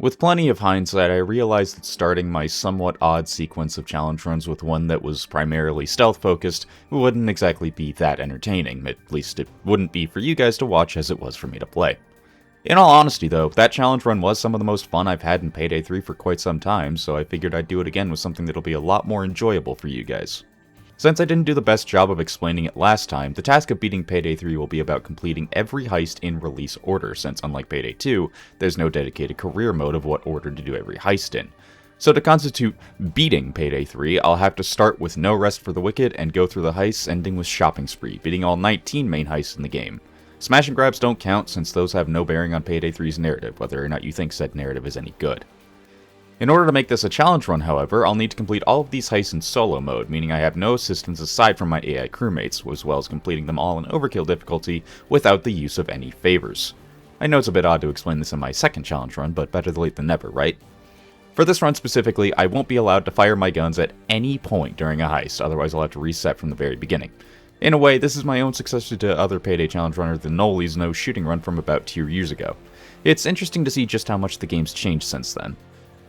With plenty of hindsight, I realized that starting my somewhat odd sequence of challenge runs with one that was primarily stealth-focused wouldn't exactly be that entertaining, at least it wouldn't be for you guys to watch as it was for me to play. In all honesty though, that challenge run was some of the most fun I've had in Payday 3 for quite some time, so I figured I'd do it again with something that'll be a lot more enjoyable for you guys. Since I didn't do the best job of explaining it last time, the task of beating Payday 3 will be about completing every heist in release order, since unlike Payday 2, there's no dedicated career mode of what order to do every heist in. So to constitute beating Payday 3, I'll have to start with No Rest for the Wicked and go through the heists ending with Shopping Spree, beating all 19 main heists in the game. Smash and grabs don't count since those have no bearing on Payday 3's narrative, whether or not you think said narrative is any good. In order to make this a challenge run, however, I'll need to complete all of these heists in solo mode, meaning I have no assistance aside from my AI crewmates, as well as completing them all in overkill difficulty without the use of any favors. I know it's a bit odd to explain this in my second challenge run, but better late than never, right? For this run specifically, I won't be allowed to fire my guns at any point during a heist, otherwise I'll have to reset from the very beginning. In a way, this is my own successor to other Payday challenge runner, the Noli's no shooting run from about 2 years ago. It's interesting to see just how much the game's changed since then.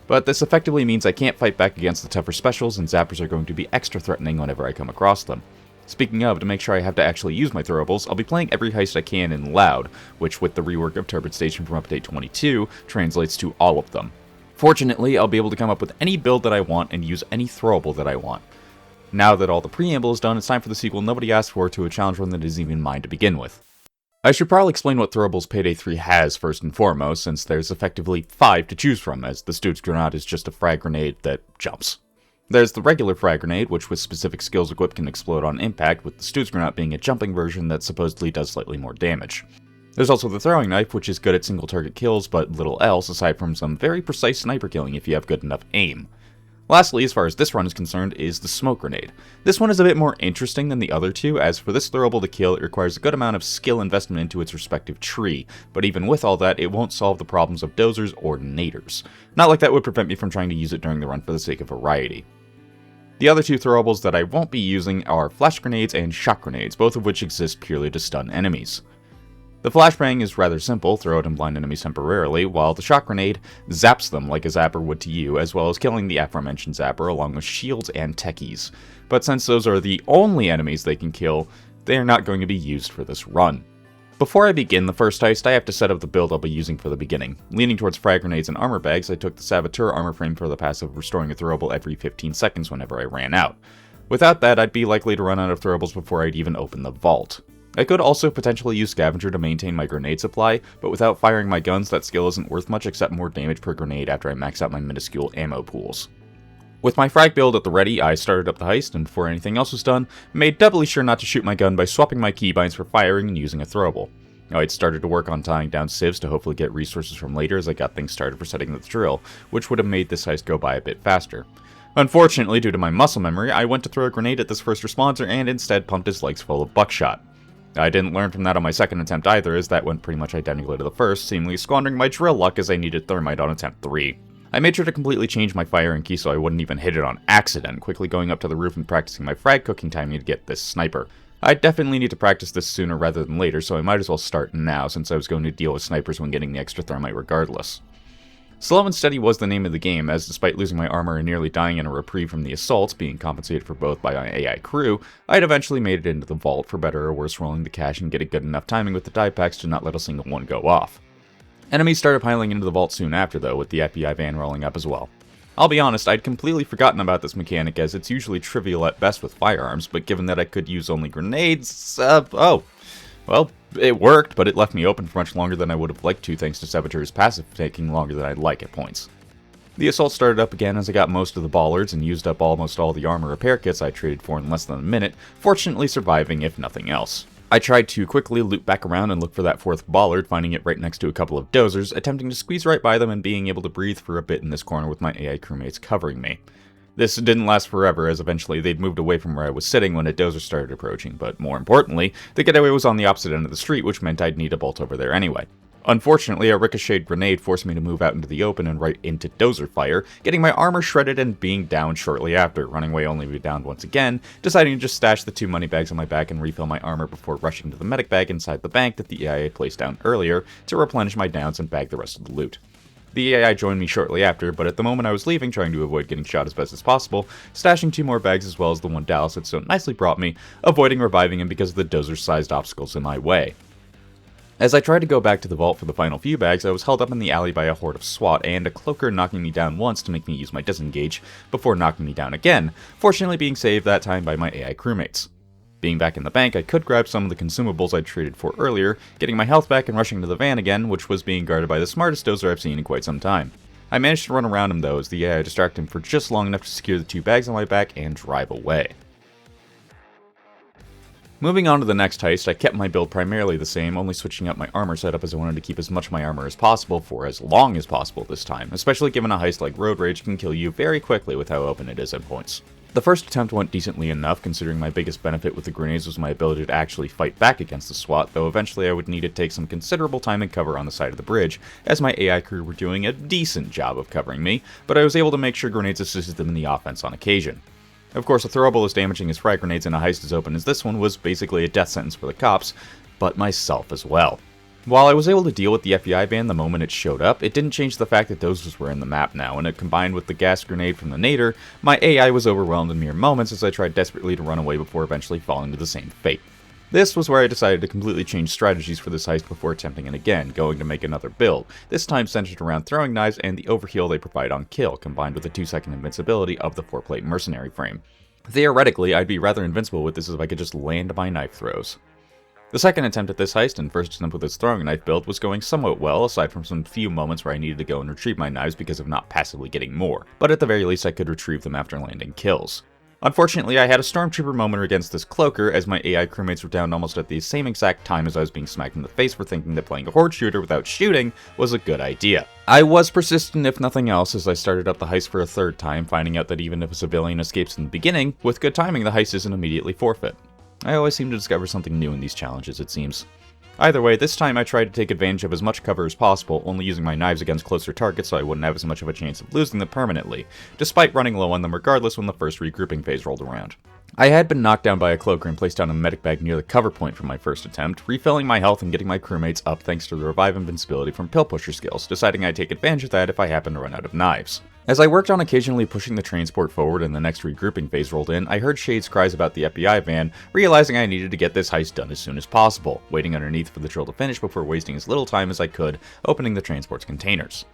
But this effectively means I can't fight back against the tougher specials, and zappers are going to be extra threatening whenever I come across them. Speaking of, to make sure I have to actually use my throwables, I'll be playing every heist I can in loud, which with the rework of Turbid Station from update 22, translates to all of them. Fortunately, I'll be able to come up with any build that I want and use any throwable that I want. Now that all the preamble is done, it's time for the sequel nobody asked for to a challenge run that isn't even mine to begin with. I should probably explain what throwables Payday 3 has first and foremost, since there's effectively 5 to choose from, as the Stoots Grenade is just a frag grenade that jumps. There's the regular frag grenade, which with specific skills equipped can explode on impact, with the Stoots Grenade being a jumping version that supposedly does slightly more damage. There's also the throwing knife, which is good at single target kills, but little else aside from some very precise sniper killing if you have good enough aim. Lastly, as far as this run is concerned, is the smoke grenade. This one is a bit more interesting than the other two, as for this throwable to kill, it requires a good amount of skill investment into its respective tree, but even with all that, it won't solve the problems of dozers or naders. Not like that would prevent me from trying to use it during the run for the sake of variety. The other two throwables that I won't be using are flash grenades and shock grenades, both of which exist purely to stun enemies. The flashbang is rather simple, throw it and blind enemies temporarily, while the shock grenade zaps them like a zapper would to you, as well as killing the aforementioned zapper along with shields and techies. But since those are the only enemies they can kill, they are not going to be used for this run. Before I begin the first heist, I have to set up the build I'll be using for the beginning. Leaning towards frag grenades and armor bags, I took the Saboteur armor frame for the passive restoring a throwable every 15 seconds whenever I ran out. Without that, I'd be likely to run out of throwables before I'd even open the vault. I could also potentially use Scavenger to maintain my grenade supply, but without firing my guns, that skill isn't worth much except more damage per grenade after I max out my minuscule ammo pools. With my frag build at the ready, I started up the heist, and before anything else was done, made doubly sure not to shoot my gun by swapping my keybinds for firing and using a throwable. I'd started to work on tying down civs to hopefully get resources from later as I got things started for setting the drill, which would have made this heist go by a bit faster. Unfortunately, due to my muscle memory, I went to throw a grenade at this first responder and instead pumped his legs full of buckshot. I didn't learn from that on my second attempt either, as that went pretty much identically to the first, seemingly squandering my drill luck as I needed thermite on attempt 3. I made sure to completely change my firing key so I wouldn't even hit it on accident, quickly going up to the roof and practicing my frag cooking timing to get this sniper. I definitely need to practice this sooner rather than later, so I might as well start now, since I was going to deal with snipers when getting the extra thermite regardless. Slow and steady was the name of the game, as despite losing my armor and nearly dying in a reprieve from the assaults, being compensated for both by my AI crew, I'd eventually made it into the vault, for better or worse rolling the cash and getting good enough timing with the die packs to not let a single one go off. Enemies started piling into the vault soon after though, with the FBI van rolling up as well. I'll be honest, I'd completely forgotten about this mechanic as it's usually trivial at best with firearms, but given that I could use only grenades, well, it worked, but it left me open for much longer than I would have liked to thanks to Saboteur's passive taking longer than I'd like at points. The assault started up again as I got most of the bollards and used up almost all the armor repair kits I traded for in less than a minute, fortunately surviving if nothing else. I tried to quickly loop back around and look for that fourth bollard, finding it right next to a couple of dozers, attempting to squeeze right by them and being able to breathe for a bit in this corner with my AI crewmates covering me. This didn't last forever, as eventually they'd moved away from where I was sitting when a dozer started approaching, but more importantly, the getaway was on the opposite end of the street, which meant I'd need a bolt over there anyway. Unfortunately, a ricocheted grenade forced me to move out into the open and right into dozer fire, getting my armor shredded and being down shortly after, running away only to be downed once again, deciding to just stash the 2 money bags on my back and refill my armor before rushing to the medic bag inside the bank that the AI had placed down earlier to replenish my downs and bag the rest of the loot. The AI joined me shortly after, but at the moment I was leaving, trying to avoid getting shot as best as possible, stashing 2 more bags as well as the one Dallas had so nicely brought me, avoiding reviving him because of the dozer-sized obstacles in my way. As I tried to go back to the vault for the final few bags, I was held up in the alley by a horde of SWAT and a cloaker knocking me down once to make me use my disengage, before knocking me down again, fortunately being saved that time by my AI crewmates. Being back in the bank, I could grab some of the consumables I'd traded for earlier, getting my health back and rushing to the van again, which was being guarded by the smartest dozer I've seen in quite some time. I managed to run around him though, as the AI distracted him for just long enough to secure the 2 bags on my back and drive away. Moving on to the next heist, I kept my build primarily the same, only switching up my armor setup as I wanted to keep as much of my armor as possible for as long as possible this time, especially given a heist like Road Rage can kill you very quickly with how open it is at points. The first attempt went decently enough, considering my biggest benefit with the grenades was my ability to actually fight back against the SWAT, though eventually I would need to take some considerable time and cover on the side of the bridge, as my AI crew were doing a decent job of covering me, but I was able to make sure grenades assisted them in the offense on occasion. Of course, a throwable as damaging as frag grenades in a heist as open as this one was basically a death sentence for the cops, but myself as well. While I was able to deal with the FBI van the moment it showed up, it didn't change the fact that dozers were in the map now, and it combined with the gas grenade from the nader, my AI was overwhelmed in mere moments as I tried desperately to run away before eventually falling to the same fate. This was where I decided to completely change strategies for this heist before attempting it again, going to make another build, this time centered around throwing knives and the overheal they provide on kill, combined with the 2-second invincibility of the 4-plate mercenary frame. Theoretically, I'd be rather invincible with this if I could just land my knife throws. The second attempt at this heist, and first attempt with this throwing knife build, was going somewhat well, aside from some few moments where I needed to go and retrieve my knives because of not passively getting more, but at the very least I could retrieve them after landing kills. Unfortunately, I had a stormtrooper moment against this cloaker, as my AI crewmates were down almost at the same exact time as I was being smacked in the face for thinking that playing a horde shooter without shooting was a good idea. I was persistent if nothing else as I started up the heist for a third time, finding out that even if a civilian escapes in the beginning, with good timing the heist isn't immediately forfeit. I always seem to discover something new in these challenges, it seems. Either way, this time I tried to take advantage of as much cover as possible, only using my knives against closer targets so I wouldn't have as much of a chance of losing them permanently, despite running low on them regardless when the first regrouping phase rolled around. I had been knocked down by a cloaker and placed down a medic bag near the cover point from my first attempt, refilling my health and getting my crewmates up thanks to the revive invincibility from pill pusher skills, deciding I'd take advantage of that if I happened to run out of knives. As I worked on occasionally pushing the transport forward and the next regrouping phase rolled in, I heard Shade's cries about the FBI van, realizing I needed to get this heist done as soon as possible, waiting underneath for the drill to finish before wasting as little time as I could opening the transport's containers.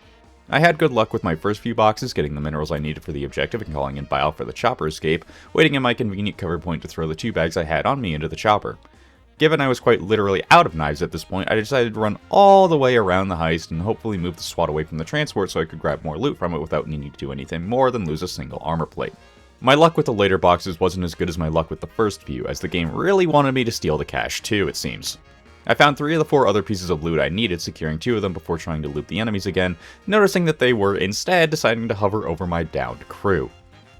I had good luck with my first few boxes, getting the minerals I needed for the objective and calling in Bile for the chopper escape, waiting in my convenient cover point to throw the 2 bags I had on me into the chopper. Given I was quite literally out of knives at this point, I decided to run all the way around the heist and hopefully move the SWAT away from the transport so I could grab more loot from it without needing to do anything more than lose a single armor plate. My luck with the later boxes wasn't as good as my luck with the first few, as the game really wanted me to steal the cash too, it seems. I found 3 of the 4 other pieces of loot I needed, securing 2 of them before trying to loot the enemies again, noticing that they were instead deciding to hover over my downed crew.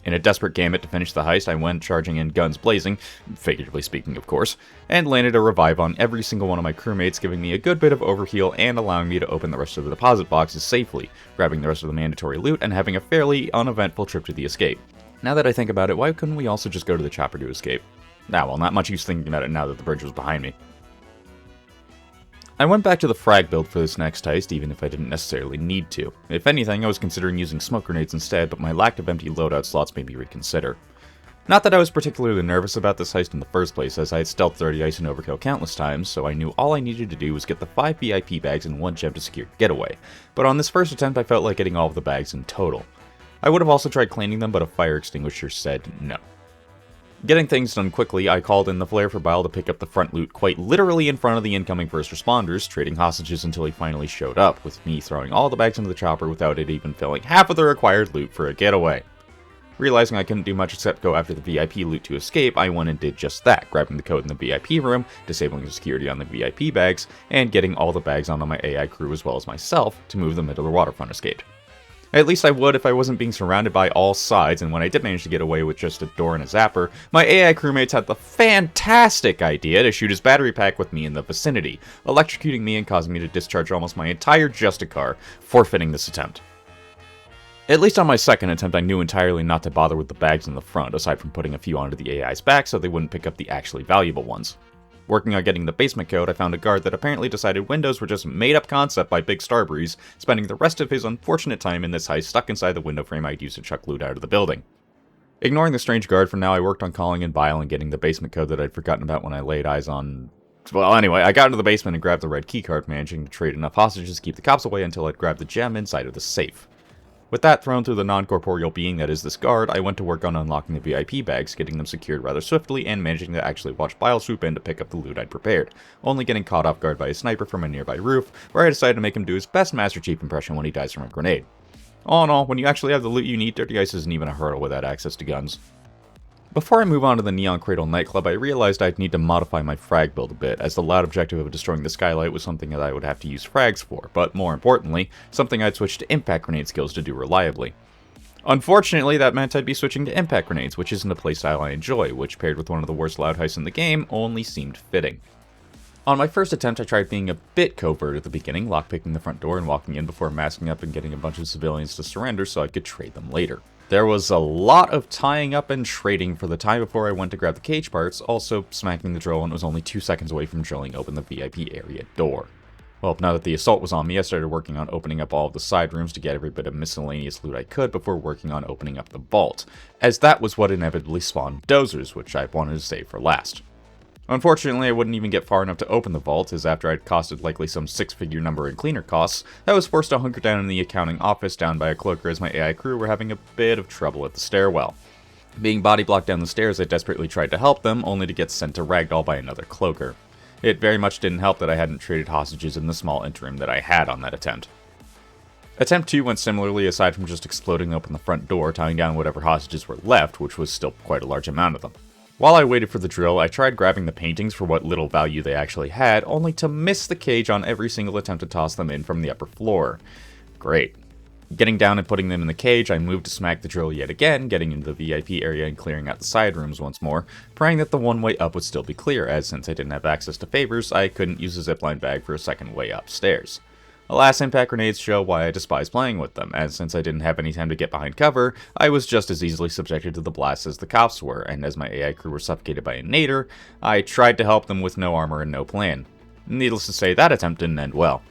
In a desperate gambit to finish the heist, I went charging in guns blazing, figuratively speaking of course, and landed a revive on every single one of my crewmates, giving me a good bit of overheal and allowing me to open the rest of the deposit boxes safely, grabbing the rest of the mandatory loot and having a fairly uneventful trip to the escape. Now that I think about it, why couldn't we also just go to the chopper to escape? Well, not much use thinking about it now that the bridge was behind me. I went back to the frag build for this next heist, even if I didn't necessarily need to. If anything, I was considering using smoke grenades instead, but my lack of empty loadout slots made me reconsider. Not that I was particularly nervous about this heist in the first place, as I had stealthed 30 ice and overkill countless times, so I knew all I needed to do was get the 5 VIP bags and 1 gem to secure getaway, but on this first attempt I felt like getting all of the bags in total. I would have also tried cleaning them, but a fire extinguisher said no. Getting things done quickly, I called in the flare for Bile to pick up the front loot quite literally in front of the incoming first responders, trading hostages until he finally showed up, with me throwing all the bags into the chopper without it even filling half of the required loot for a getaway. Realizing I couldn't do much except go after the VIP loot to escape, I went and did just that, grabbing the code in the VIP room, disabling the security on the VIP bags, and getting all the bags onto my AI crew as well as myself to move them into the waterfront escape. At least I would if I wasn't being surrounded by all sides, and when I did manage to get away with just a door and a zapper, my AI crewmates had the fantastic idea to shoot his battery pack with me in the vicinity, electrocuting me and causing me to discharge almost my entire Justicar, forfeiting this attempt. At least on my second attempt, I knew entirely not to bother with the bags in the front, aside from putting a few onto the AI's back so they wouldn't pick up the actually valuable ones. Working on getting the basement code, I found a guard that apparently decided windows were just made-up concept by Big Starbreeze, spending the rest of his unfortunate time in this heist stuck inside the window frame I'd used to chuck loot out of the building. Ignoring the strange guard for now, I worked on calling in Bile and getting the basement code that I'd forgotten about when I laid eyes on... Well, anyway, I got into the basement and grabbed the red keycard, managing to trade enough hostages to keep the cops away until I'd grabbed the gem inside of the safe. With that thrown through the non-corporeal being that is this guard, I went to work on unlocking the VIP bags, getting them secured rather swiftly, and managing to actually watch Bile swoop in to pick up the loot I'd prepared, only getting caught off guard by a sniper from a nearby roof, where I decided to make him do his best Master Chief impression when he dies from a grenade. All in all, when you actually have the loot you need, Dirty Ice isn't even a hurdle without access to guns. Before I move on to the Neon Cradle nightclub, I realized I'd need to modify my frag build a bit, as the loud objective of destroying the skylight was something that I would have to use frags for, but more importantly, something I'd switch to impact grenade skills to do reliably. Unfortunately, that meant I'd be switching to impact grenades, which isn't a playstyle I enjoy, which paired with one of the worst loud heists in the game, only seemed fitting. On my first attempt, I tried being a bit covert at the beginning, lockpicking the front door and walking in before masking up and getting a bunch of civilians to surrender so I could trade them later. There was a lot of tying up and trading for the time before I went to grab the cage parts, also smacking the drill when it was only 2 seconds away from drilling open the VIP area door. Well, now that the assault was on me, I started working on opening up all of the side rooms to get every bit of miscellaneous loot I could before working on opening up the vault, as that was what inevitably spawned dozers, which I wanted to save for last. Unfortunately, I wouldn't even get far enough to open the vault, as after I'd costed likely some 6-figure number in cleaner costs, I was forced to hunker down in the accounting office down by a cloaker as my AI crew were having a bit of trouble at the stairwell. Being body blocked down the stairs, I desperately tried to help them, only to get sent to ragdoll by another cloaker. It very much didn't help that I hadn't traded hostages in the small interim that I had on that attempt. Attempt 2 went similarly, aside from just exploding open the front door, tying down whatever hostages were left, which was still quite a large amount of them. While I waited for the drill, I tried grabbing the paintings for what little value they actually had, only to miss the cage on every single attempt to toss them in from the upper floor. Great. Getting down and putting them in the cage, I moved to smack the drill yet again, getting into the VIP area and clearing out the side rooms once more, praying that the one way up would still be clear, as since I didn't have access to favors, I couldn't use a zipline bag for a second way upstairs. Alas, impact grenades show why I despise playing with them, as since I didn't have any time to get behind cover, I was just as easily subjected to the blasts as the cops were, and as my AI crew were suffocated by a nader, I tried to help them with no armor and no plan. Needless to say, that attempt didn't end well.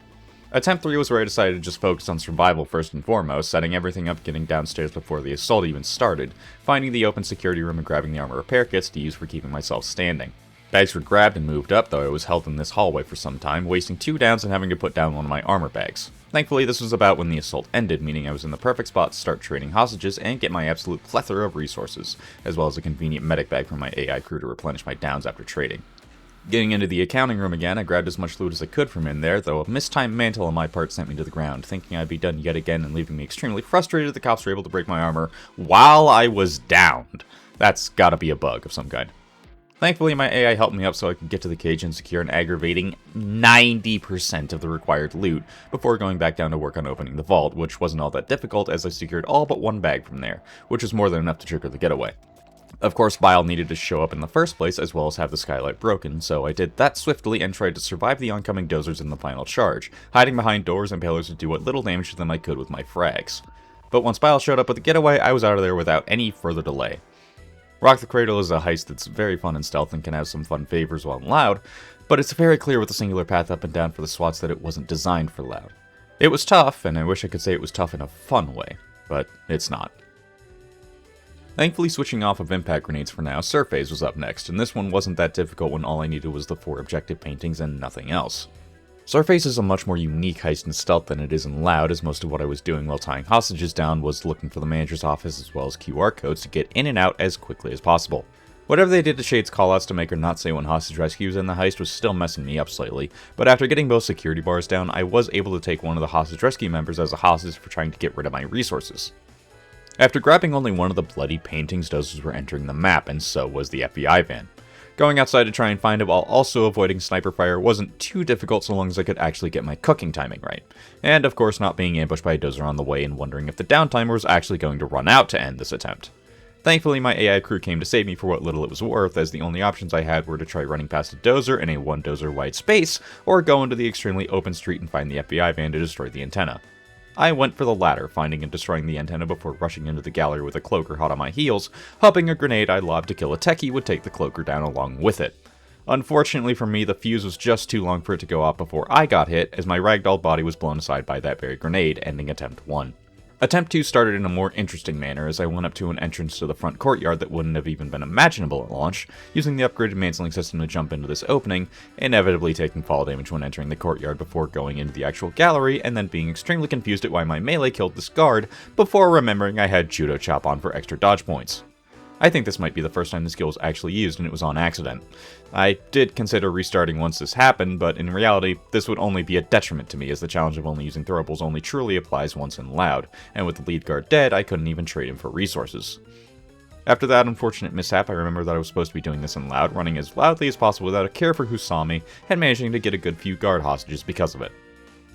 Attempt 3 was where I decided to just focus on survival first and foremost, setting everything up getting downstairs before the assault even started, finding the open security room and grabbing the armor repair kits to use for keeping myself standing. Bags were grabbed and moved up, though I was held in this hallway for some time, wasting 2 downs and having to put down one of my armor bags. Thankfully, this was about when the assault ended, meaning I was in the perfect spot to start trading hostages and get my absolute plethora of resources, as well as a convenient medic bag for my AI crew to replenish my downs after trading. Getting into the accounting room again, I grabbed as much loot as I could from in there, though a mistimed mantle on my part sent me to the ground, thinking I'd be done yet again and leaving me extremely frustrated the cops were able to break my armor while I was downed. That's gotta be a bug of some kind. Thankfully, my AI helped me up so I could get to the cage and secure an aggravating 90% of the required loot before going back down to work on opening the vault, which wasn't all that difficult as I secured all but 1 bag from there, which was more than enough to trigger the getaway. Of course, Bile needed to show up in the first place as well as have the skylight broken, so I did that swiftly and tried to survive the oncoming dozers in the final charge, hiding behind doors and pillars to do what little damage to them I could with my frags. But once Bile showed up with the getaway, I was out of there without any further delay. Rock the Cradle is a heist that's very fun in stealth and can have some fun favors while loud, but it's very clear with the singular path up and down for the SWATs that it wasn't designed for loud. It was tough, and I wish I could say it was tough in a fun way, but it's not. Thankfully, switching off of impact grenades for now, Surphaze was up next, and this one wasn't that difficult when all I needed was the 4 objective paintings and nothing else. Surphaze is a much more unique heist in stealth than it is in loud, as most of what I was doing while tying hostages down was looking for the manager's office as well as QR codes to get in and out as quickly as possible. Whatever they did to Shade's callouts to make her not say when hostage rescue was in the heist was still messing me up slightly, but after getting both security bars down, I was able to take one of the hostage rescue members as a hostage for trying to get rid of my resources. After grabbing only one of the bloody paintings, dozers were entering the map, and so was the FBI van. Going outside to try and find it while also avoiding sniper fire wasn't too difficult so long as I could actually get my cooking timing right. And of course not being ambushed by a dozer on the way and wondering if the downtimer was actually going to run out to end this attempt. Thankfully my AI crew came to save me for what little it was worth, as the only options I had were to try running past a dozer in a 1 dozer wide space, or go into the extremely open street and find the FBI van to destroy the antenna. I went for the latter, finding and destroying the antenna before rushing into the gallery with a cloaker hot on my heels, hoping a grenade I lobbed to kill a techie would take the cloaker down along with it. Unfortunately for me, the fuse was just too long for it to go off before I got hit, as my ragdoll body was blown aside by that very grenade, ending attempt 1. Attempt 2 started in a more interesting manner as I went up to an entrance to the front courtyard that wouldn't have even been imaginable at launch, using the upgraded mantling system to jump into this opening, inevitably taking fall damage when entering the courtyard before going into the actual gallery, and then being extremely confused at why my melee killed this guard, before remembering I had Judo Chop on for extra dodge points. I think this might be the first time the skill was actually used, and it was on accident. I did consider restarting once this happened, but in reality, this would only be a detriment to me, as the challenge of only using throwables only truly applies once in Loud, and with the lead guard dead, I couldn't even trade him for resources. After that unfortunate mishap, I remember that I was supposed to be doing this in Loud, running as loudly as possible without a care for who saw me, and managing to get a good few guard hostages because of it.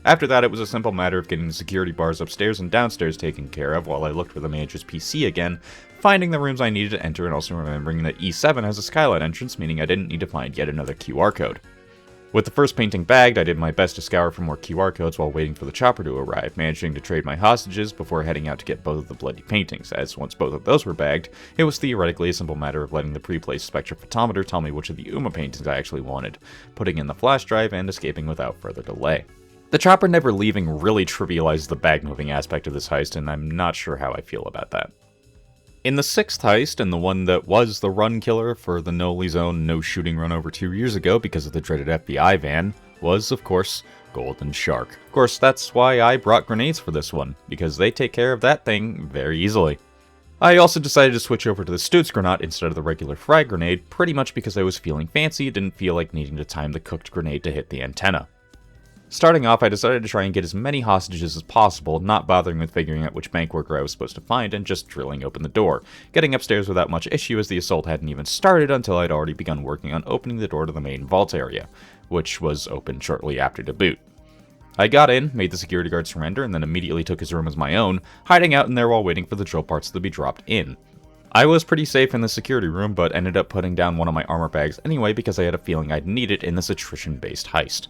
After that, it was a simple matter of getting the security bars upstairs and downstairs taken care of while I looked for the manager's PC again, finding the rooms I needed to enter, and also remembering that E7 has a skylight entrance, meaning I didn't need to find yet another QR code. With the first painting bagged, I did my best to scour for more QR codes while waiting for the chopper to arrive, managing to trade my hostages before heading out to get both of the bloody paintings, as once both of those were bagged, it was theoretically a simple matter of letting the pre-placed spectrophotometer tell me which of the Uma paintings I actually wanted, putting in the flash drive and escaping without further delay. The chopper never leaving really trivializes the bag moving aspect of this heist, and I'm not sure how I feel about that. In the 6th heist, and the one that was the run killer for the Noli Zone no-shooting run over 2 years ago because of the dreaded FBI van, was, of course, Golden Sharke. Of course, that's why I brought grenades for this one, because they take care of that thing very easily. I also decided to switch over to the Stutzgranat instead of the regular frag grenade, pretty much because I was feeling fancy and didn't feel like needing to time the cooked grenade to hit the antenna. Starting off, I decided to try and get as many hostages as possible, not bothering with figuring out which bank worker I was supposed to find, and just drilling open the door, getting upstairs without much issue as the assault hadn't even started until I'd already begun working on opening the door to the main vault area, which was opened shortly after debut. I got in, made the security guard surrender, and then immediately took his room as my own, hiding out in there while waiting for the drill parts to be dropped in. I was pretty safe in the security room, but ended up putting down one of my armor bags anyway because I had a feeling I'd need it in this attrition-based heist.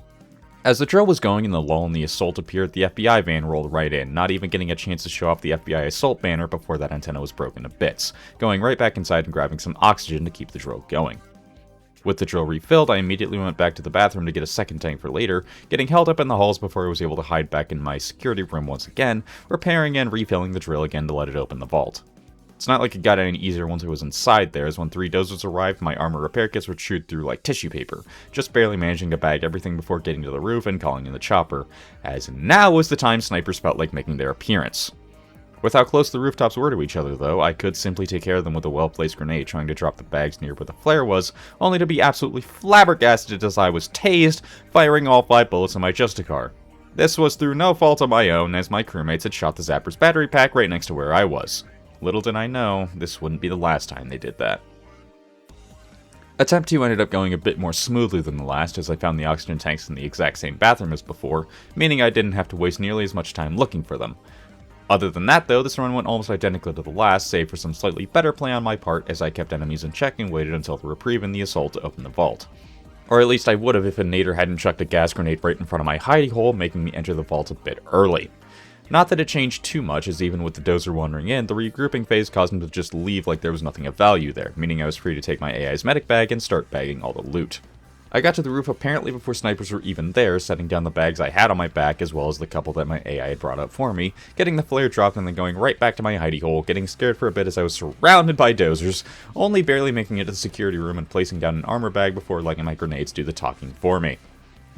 As the drill was going in the lull and the assault appeared, the FBI van rolled right in, not even getting a chance to show off the FBI assault banner before that antenna was broken to bits, going right back inside and grabbing some oxygen to keep the drill going. With the drill refilled, I immediately went back to the bathroom to get a second tank for later, getting held up in the halls before I was able to hide back in my security room once again, repairing and refilling the drill again to let it open the vault. It's not like it got any easier once I was inside there, as when 3 dozers arrived, my armor repair kits were chewed through like tissue paper, just barely managing to bag everything before getting to the roof and calling in the chopper, as now was the time snipers felt like making their appearance. With how close the rooftops were to each other though, I could simply take care of them with a well-placed grenade trying to drop the bags near where the flare was, only to be absolutely flabbergasted as I was tased, firing all 5 bullets in my Justicar. This was through no fault of my own, as my crewmates had shot the Zapper's battery pack right next to where I was. Little did I know, this wouldn't be the last time they did that. Attempt 2 ended up going a bit more smoothly than the last, as I found the oxygen tanks in the exact same bathroom as before, meaning I didn't have to waste nearly as much time looking for them. Other than that though, this run went almost identical to the last, save for some slightly better play on my part as I kept enemies in check and waited until the reprieve in the assault to open the vault. Or at least I would have if a nader hadn't chucked a gas grenade right in front of my hidey hole, making me enter the vault a bit early. Not that it changed too much, as even with the dozer wandering in, the regrouping phase caused him to just leave like there was nothing of value there, meaning I was free to take my AI's medic bag and start bagging all the loot. I got to the roof apparently before snipers were even there, setting down the bags I had on my back as well as the couple that my AI had brought up for me, getting the flare dropped and then going right back to my hidey hole, getting scared for a bit as I was surrounded by dozers, only barely making it to the security room and placing down an armor bag before letting my grenades do the talking for me.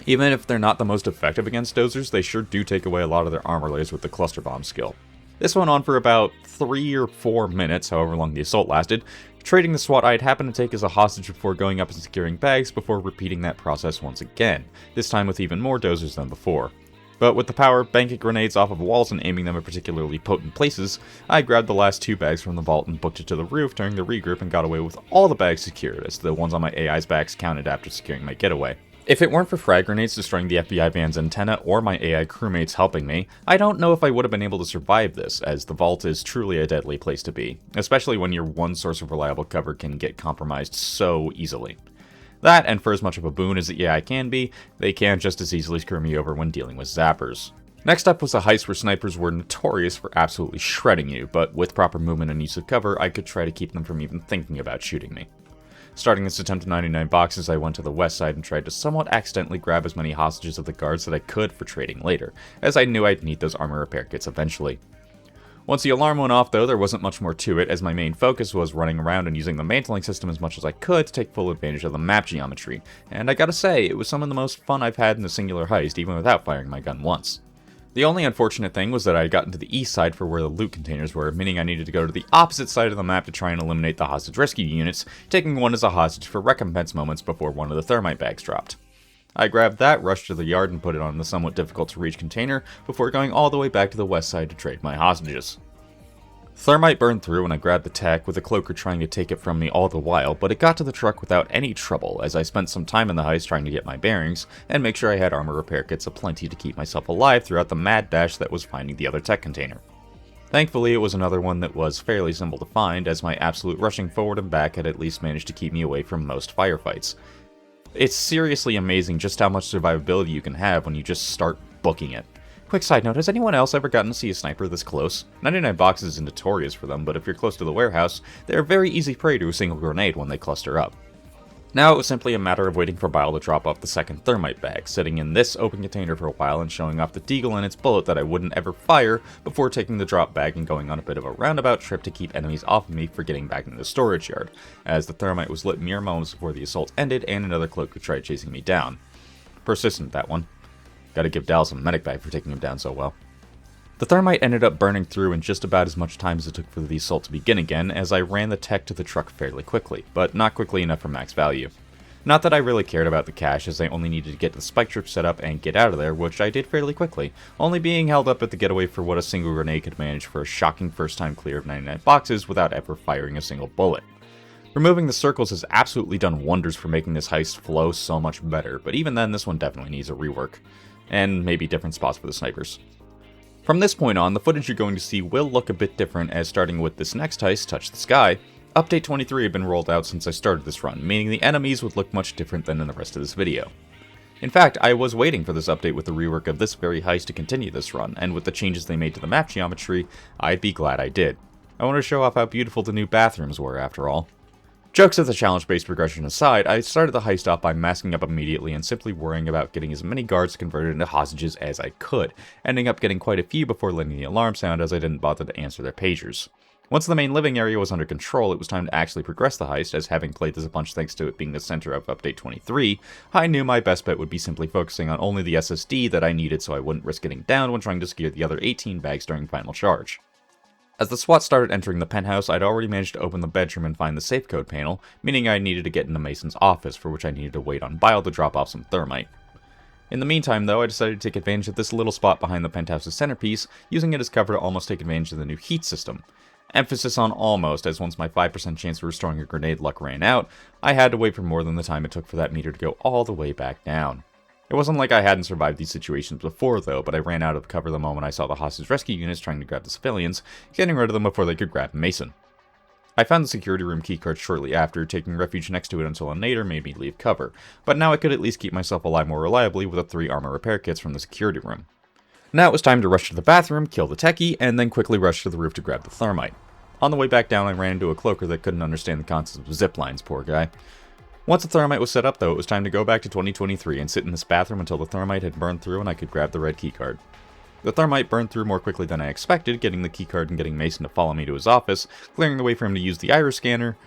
Even if they're not the most effective against dozers, they sure do take away a lot of their armor layers with the cluster bomb skill. This went on for about 3 or 4 minutes, however long the assault lasted, trading the SWAT I'd happened to take as a hostage before going up and securing bags before repeating that process once again, this time with even more dozers than before. But with the power banking grenades off of walls and aiming them at particularly potent places, I grabbed the last 2 bags from the vault and booked it to the roof during the regroup and got away with all the bags secured, as the ones on my AI's backs counted after securing my getaway. If it weren't for frag grenades destroying the FBI van's antenna or my AI crewmates helping me, I don't know if I would have been able to survive this, as the vault is truly a deadly place to be, especially when your one source of reliable cover can get compromised so easily. That, and for as much of a boon as the AI can be, they can just as easily screw me over when dealing with zappers. Next up was a heist where snipers were notorious for absolutely shredding you, but with proper movement and use of cover, I could try to keep them from even thinking about shooting me. Starting this attempt at 99 boxes, I went to the west side and tried to somewhat accidentally grab as many hostages of the guards that I could for trading later, as I knew I'd need those armor repair kits eventually. Once the alarm went off though, there wasn't much more to it, as my main focus was running around and using the mantling system as much as I could to take full advantage of the map geometry, and I gotta say, it was some of the most fun I've had in a singular heist, even without firing my gun once. The only unfortunate thing was that I had gotten to the east side for where the loot containers were, meaning I needed to go to the opposite side of the map to try and eliminate the hostage rescue units, taking one as a hostage for recompense moments before one of the thermite bags dropped. I grabbed that, rushed to the yard, and put it on the somewhat difficult to reach container before going all the way back to the west side to trade my hostages. Thermite burned through and I grabbed the tech, with the cloaker trying to take it from me all the while, but it got to the truck without any trouble, as I spent some time in the heist trying to get my bearings, and make sure I had armor repair kits aplenty to keep myself alive throughout the mad dash that was finding the other tech container. Thankfully, it was another one that was fairly simple to find, as my absolute rushing forward and back had at least managed to keep me away from most firefights. It's seriously amazing just how much survivability you can have when you just start booking it. Quick side note, has anyone else ever gotten to see a sniper this close? 99 boxes is notorious for them, but if you're close to the warehouse, they're very easy prey to a single grenade when they cluster up. Now it was simply a matter of waiting for Bile to drop off the second thermite bag, sitting in this open container for a while and showing off the deagle and its bullet that I wouldn't ever fire before taking the drop bag and going on a bit of a roundabout trip to keep enemies off of me for getting back into the storage yard, as the thermite was lit mere moments before the assault ended and another cloak tried chasing me down. Persistent, that one. Gotta give Dallas a medic bag for taking him down so well. The thermite ended up burning through in just about as much time as it took for the assault to begin again, as I ran the tech to the truck fairly quickly, but not quickly enough for max value. Not that I really cared about the cash, as I only needed to get the spike trip set up and get out of there, which I did fairly quickly, only being held up at the getaway for what a single grenade could manage for a shocking first time clear of 99 boxes without ever firing a single bullet. Removing the circles has absolutely done wonders for making this heist flow so much better, but even then this one definitely needs a rework. And maybe different spots for the snipers. From this point on, the footage you're going to see will look a bit different, as starting with this next heist, Touch the Sky, Update 23 had been rolled out since I started this run, meaning the enemies would look much different than in the rest of this video. In fact, I was waiting for this update with the rework of this very heist to continue this run, and with the changes they made to the map geometry, I'd be glad I did. I wanted to show off how beautiful the new bathrooms were, after all. Jokes of the challenge-based progression aside, I started the heist off by masking up immediately and simply worrying about getting as many guards converted into hostages as I could, ending up getting quite a few before letting the alarm sound, as I didn't bother to answer their pagers. Once the main living area was under control, it was time to actually progress the heist, as having played this a bunch thanks to it being the center of Update 23, I knew my best bet would be simply focusing on only the SSD that I needed so I wouldn't risk getting down when trying to secure the other 18 bags during final charge. As the SWAT started entering the penthouse, I'd already managed to open the bedroom and find the safe code panel, meaning I needed to get into Mason's office, for which I needed to wait on Bile to drop off some thermite. In the meantime, though, I decided to take advantage of this little spot behind the penthouse's centerpiece, using it as cover to almost take advantage of the new heat system. Emphasis on almost, as once my 5% chance of restoring a grenade luck ran out, I had to wait for more than the time it took for that meter to go all the way back down. It wasn't like I hadn't survived these situations before, though, but I ran out of cover the moment I saw the hostage rescue units trying to grab the civilians, getting rid of them before they could grab Mason. I found the security room keycard shortly after, taking refuge next to it until a nader made me leave cover, but now I could at least keep myself alive more reliably with the 3 armor repair kits from the security room. Now it was time to rush to the bathroom, kill the techie, and then quickly rush to the roof to grab the thermite. On the way back down, I ran into a cloaker that couldn't understand the concept of zip lines, poor guy. Once the thermite was set up, though, it was time to go back to 2023 and sit in this bathroom until the thermite had burned through and I could grab the red keycard. The thermite burned through more quickly than I expected, getting the keycard and getting Mason to follow me to his office, clearing the way for him to use the iris scanner,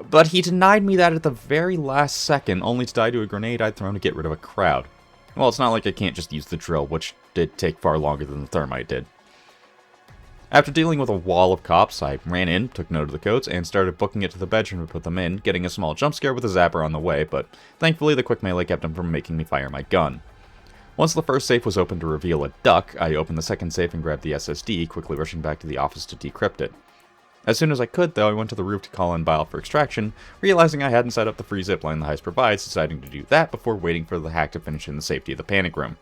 but he denied me that at the very last second, only to die to a grenade I'd thrown to get rid of a crowd. Well, it's not like I can't just use the drill, which did take far longer than the thermite did. After dealing with a wall of cops, I ran in, took note of the codes, and started booking it to the bedroom to put them in, getting a small jump scare with a zapper on the way, but thankfully the quick melee kept him from making me fire my gun. Once the first safe was opened to reveal a duck, I opened the second safe and grabbed the SSD, quickly rushing back to the office to decrypt it. As soon as I could, though, I went to the roof to call in Bile for extraction, realizing I hadn't set up the free zipline the heist provides, deciding to do that before waiting for the hack to finish in the safety of the panic room.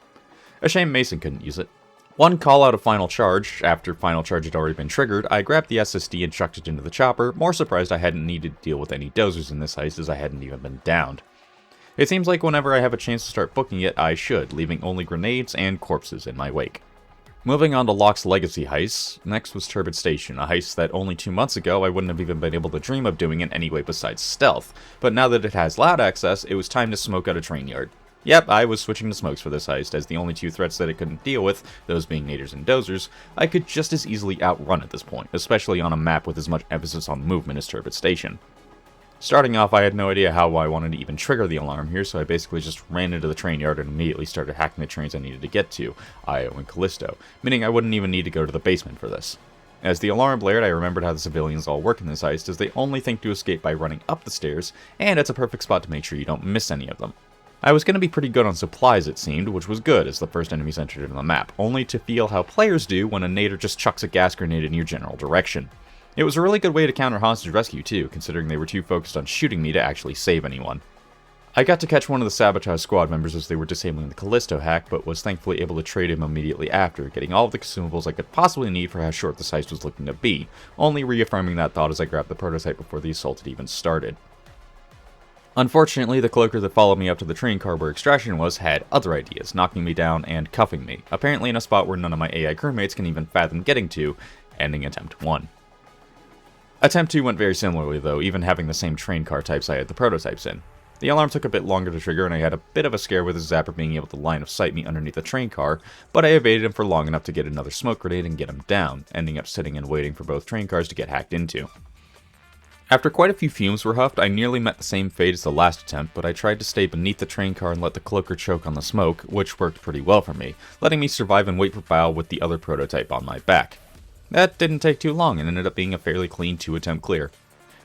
A shame Mason couldn't use it. One call out of final charge, after final charge had already been triggered, I grabbed the SSD and chucked it into the chopper, more surprised I hadn't needed to deal with any dozers in this heist as I hadn't even been downed. It seems like whenever I have a chance to start booking it, I should, leaving only grenades and corpses in my wake. Moving on to Locke's legacy heists, next was Turbid Station, a heist that only 2 months ago I wouldn't have even been able to dream of doing in any way besides stealth, but now that it has loud access, it was time to smoke out a train yard. Yep, I was switching to smokes for this heist, as the only two threats that it couldn't deal with, those being naders and dozers, I could just as easily outrun at this point, especially on a map with as much emphasis on movement as Turbid Station. Starting off, I had no idea how I wanted to even trigger the alarm here, so I basically just ran into the train yard and immediately started hacking the trains I needed to get to, Io and Callisto, meaning I wouldn't even need to go to the basement for this. As the alarm blared, I remembered how the civilians all work in this heist, as they only think to escape by running up the stairs, and it's a perfect spot to make sure you don't miss any of them. I was going to be pretty good on supplies, it seemed, which was good as the first enemies entered into the map, only to feel how players do when a nader just chucks a gas grenade in your general direction. It was a really good way to counter hostage rescue too, considering they were too focused on shooting me to actually save anyone. I got to catch one of the Sabotage squad members as they were disabling the Callisto hack, but was thankfully able to trade him immediately after, getting all of the consumables I could possibly need for how short this heist was looking to be, only reaffirming that thought as I grabbed the prototype before the assault had even started. Unfortunately, the cloaker that followed me up to the train car where extraction was had other ideas, knocking me down and cuffing me, apparently in a spot where none of my AI crewmates can even fathom getting to, ending attempt 1. Attempt 2 went very similarly though, even having the same train car types I had the prototypes in. The alarm took a bit longer to trigger and I had a bit of a scare with the zapper being able to line of sight me underneath the train car, but I evaded him for long enough to get another smoke grenade and get him down, ending up sitting and waiting for both train cars to get hacked into. After quite a few fumes were huffed, I nearly met the same fate as the last attempt, but I tried to stay beneath the train car and let the cloaker choke on the smoke, which worked pretty well for me, letting me survive and wait for Bao with the other prototype on my back. That didn't take too long and ended up being a fairly clean 2-attempt clear.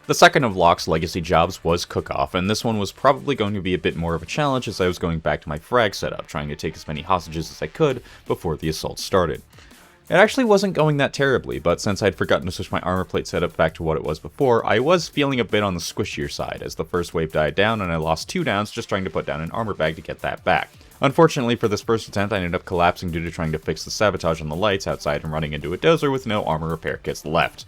The second of Locke's legacy jobs was Cook-Off, and this one was probably going to be a bit more of a challenge as I was going back to my frag setup, trying to take as many hostages as I could before the assault started. It actually wasn't going that terribly, but since I'd forgotten to switch my armor plate setup back to what it was before, I was feeling a bit on the squishier side as the first wave died down and I lost 2 downs just trying to put down an armor bag to get that back. Unfortunately for this first attempt, I ended up collapsing due to trying to fix the sabotage on the lights outside and running into a dozer with no armor repair kits left.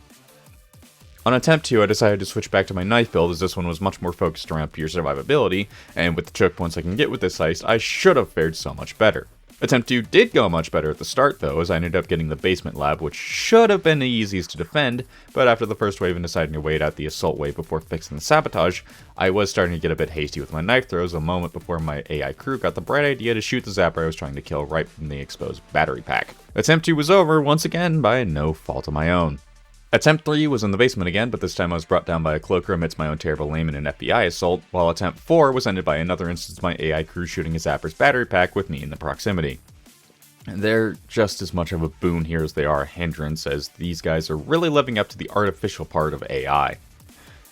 On attempt 2, I decided to switch back to my knife build as this one was much more focused around pure survivability, and with the choke points I can get with this heist, I should have fared so much better. Attempt 2 did go much better at the start though, as I ended up getting the basement lab, which should have been the easiest to defend, but after the first wave and deciding to wait out the assault wave before fixing the sabotage, I was starting to get a bit hasty with my knife throws a moment before my AI crew got the bright idea to shoot the zapper I was trying to kill right from the exposed battery pack. Attempt 2 was over, once again, by no fault of my own. Attempt 3 was in the basement again, but this time I was brought down by a cloaker amidst my own terrible aim in an FBI assault, while attempt 4 was ended by another instance of my AI crew shooting a zapper's battery pack with me in the proximity. They're just as much of a boon here as they are a hindrance, as these guys are really living up to the artificial part of AI.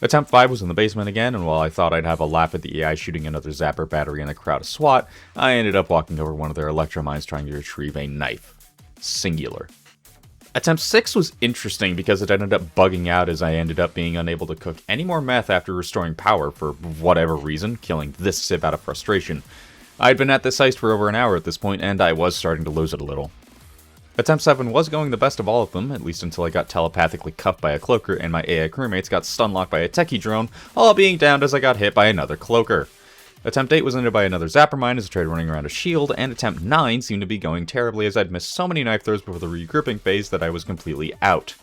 Attempt 5 was in the basement again, and while I thought I'd have a lap at the AI shooting another zapper battery in a crowd of SWAT, I ended up walking over one of their electromines trying to retrieve a knife. Singular. Attempt 6 was interesting because it ended up bugging out as I ended up being unable to cook any more meth after restoring power for whatever reason, killing this civ out of frustration. I'd been at this heist for over an hour at this point, and I was starting to lose it a little. Attempt 7 was going the best of all of them, at least until I got telepathically cuffed by a cloaker and my AI crewmates got stun-locked by a techie drone, all being downed as I got hit by another cloaker. Attempt 8 was ended by another zapper mine as I tried running around a shield, and attempt 9 seemed to be going terribly as I'd missed so many knife throws before the regrouping phase that I was completely out.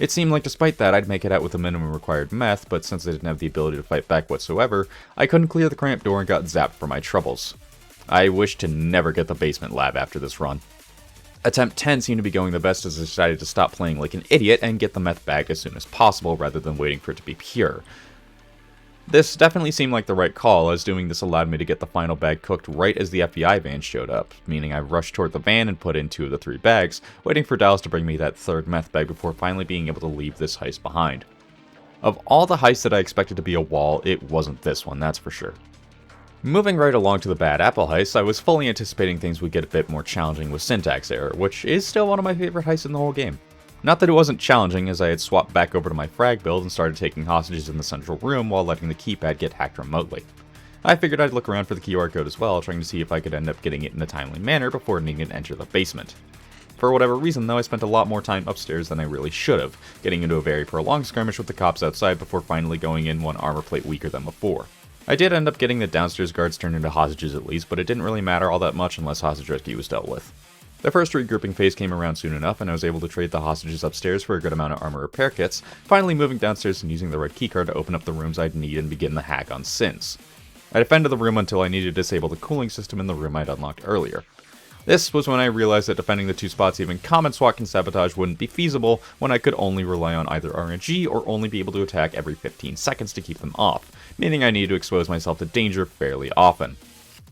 It seemed like despite that I'd make it out with the minimum required meth, but since I didn't have the ability to fight back whatsoever, I couldn't clear the cramped door and got zapped for my troubles. I wish to never get the basement lab after this run. Attempt 10 seemed to be going the best as I decided to stop playing like an idiot and get the meth bagged as soon as possible rather than waiting for it to be pure. This definitely seemed like the right call, as doing this allowed me to get the final bag cooked right as the FBI van showed up, meaning I rushed toward the van and put in 2 of the 3 bags, waiting for Dallas to bring me that 3rd meth bag before finally being able to leave this heist behind. Of all the heists that I expected to be a wall, it wasn't this one, that's for sure. Moving right along to the Bad Apple heist, I was fully anticipating things would get a bit more challenging with syntax error, which is still one of my favorite heists in the whole game. Not that it wasn't challenging, as I had swapped back over to my frag build and started taking hostages in the central room while letting the keypad get hacked remotely. I figured I'd look around for the QR code as well, trying to see if I could end up getting it in a timely manner before needing to enter the basement. For whatever reason though, I spent a lot more time upstairs than I really should have, getting into a very prolonged skirmish with the cops outside before finally going in one armor plate weaker than before. I did end up getting the downstairs guards turned into hostages at least, but it didn't really matter all that much unless hostage rescue was dealt with. The first regrouping phase came around soon enough, and I was able to trade the hostages upstairs for a good amount of armor repair kits, finally moving downstairs and using the red keycard to open up the rooms I'd need and begin the hack on synths. I defended the room until I needed to disable the cooling system in the room I'd unlocked earlier. This was when I realized that defending the two spots even common SWAT can sabotage wouldn't be feasible when I could only rely on either RNG or only be able to attack every 15 seconds to keep them off, meaning I needed to expose myself to danger fairly often.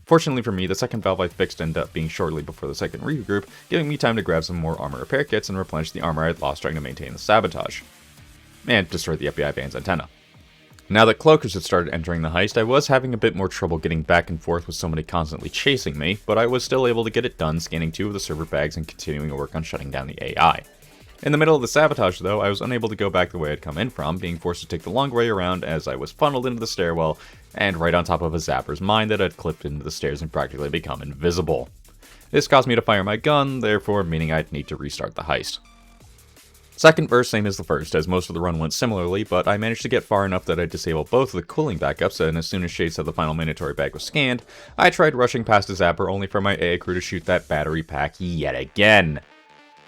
Fortunately for me, the second valve I fixed ended up being shortly before the second regroup, giving me time to grab some more armor repair kits and replenish the armor I'd lost trying to maintain the sabotage. And destroy the FBI van's antenna. Now that cloakers had started entering the heist, I was having a bit more trouble getting back and forth with somebody constantly chasing me, but I was still able to get it done, scanning 2 of the server bags and continuing to work on shutting down the AI. In the middle of the sabotage, though, I was unable to go back the way I'd come in from, being forced to take the long way around as I was funneled into the stairwell and right on top of a zapper's mine that had clipped into the stairs and practically become invisible. This caused me to fire my gun, therefore meaning I'd need to restart the heist. Second verse, same as the first, as most of the run went similarly, but I managed to get far enough that I disabled both of the cooling backups, and as soon as Shade said the final mandatory bag was scanned, I tried rushing past a zapper only for my AA crew to shoot that battery pack yet again.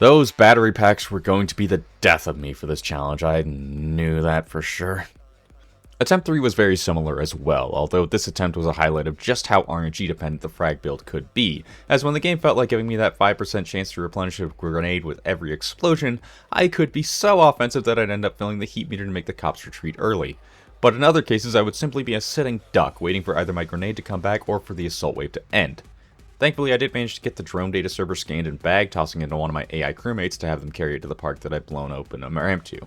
Those battery packs were going to be the death of me for this challenge, I knew that for sure. Attempt 3 was very similar as well, although this attempt was a highlight of just how RNG dependent the frag build could be, as when the game felt like giving me that 5% chance to replenish a grenade with every explosion, I could be so offensive that I'd end up filling the heat meter to make the cops retreat early. But in other cases I would simply be a sitting duck, waiting for either my grenade to come back or for the assault wave to end. Thankfully, I did manage to get the drone data server scanned and bag, tossing it into one of my AI crewmates to have them carry it to the park that I'd blown open a ramp to.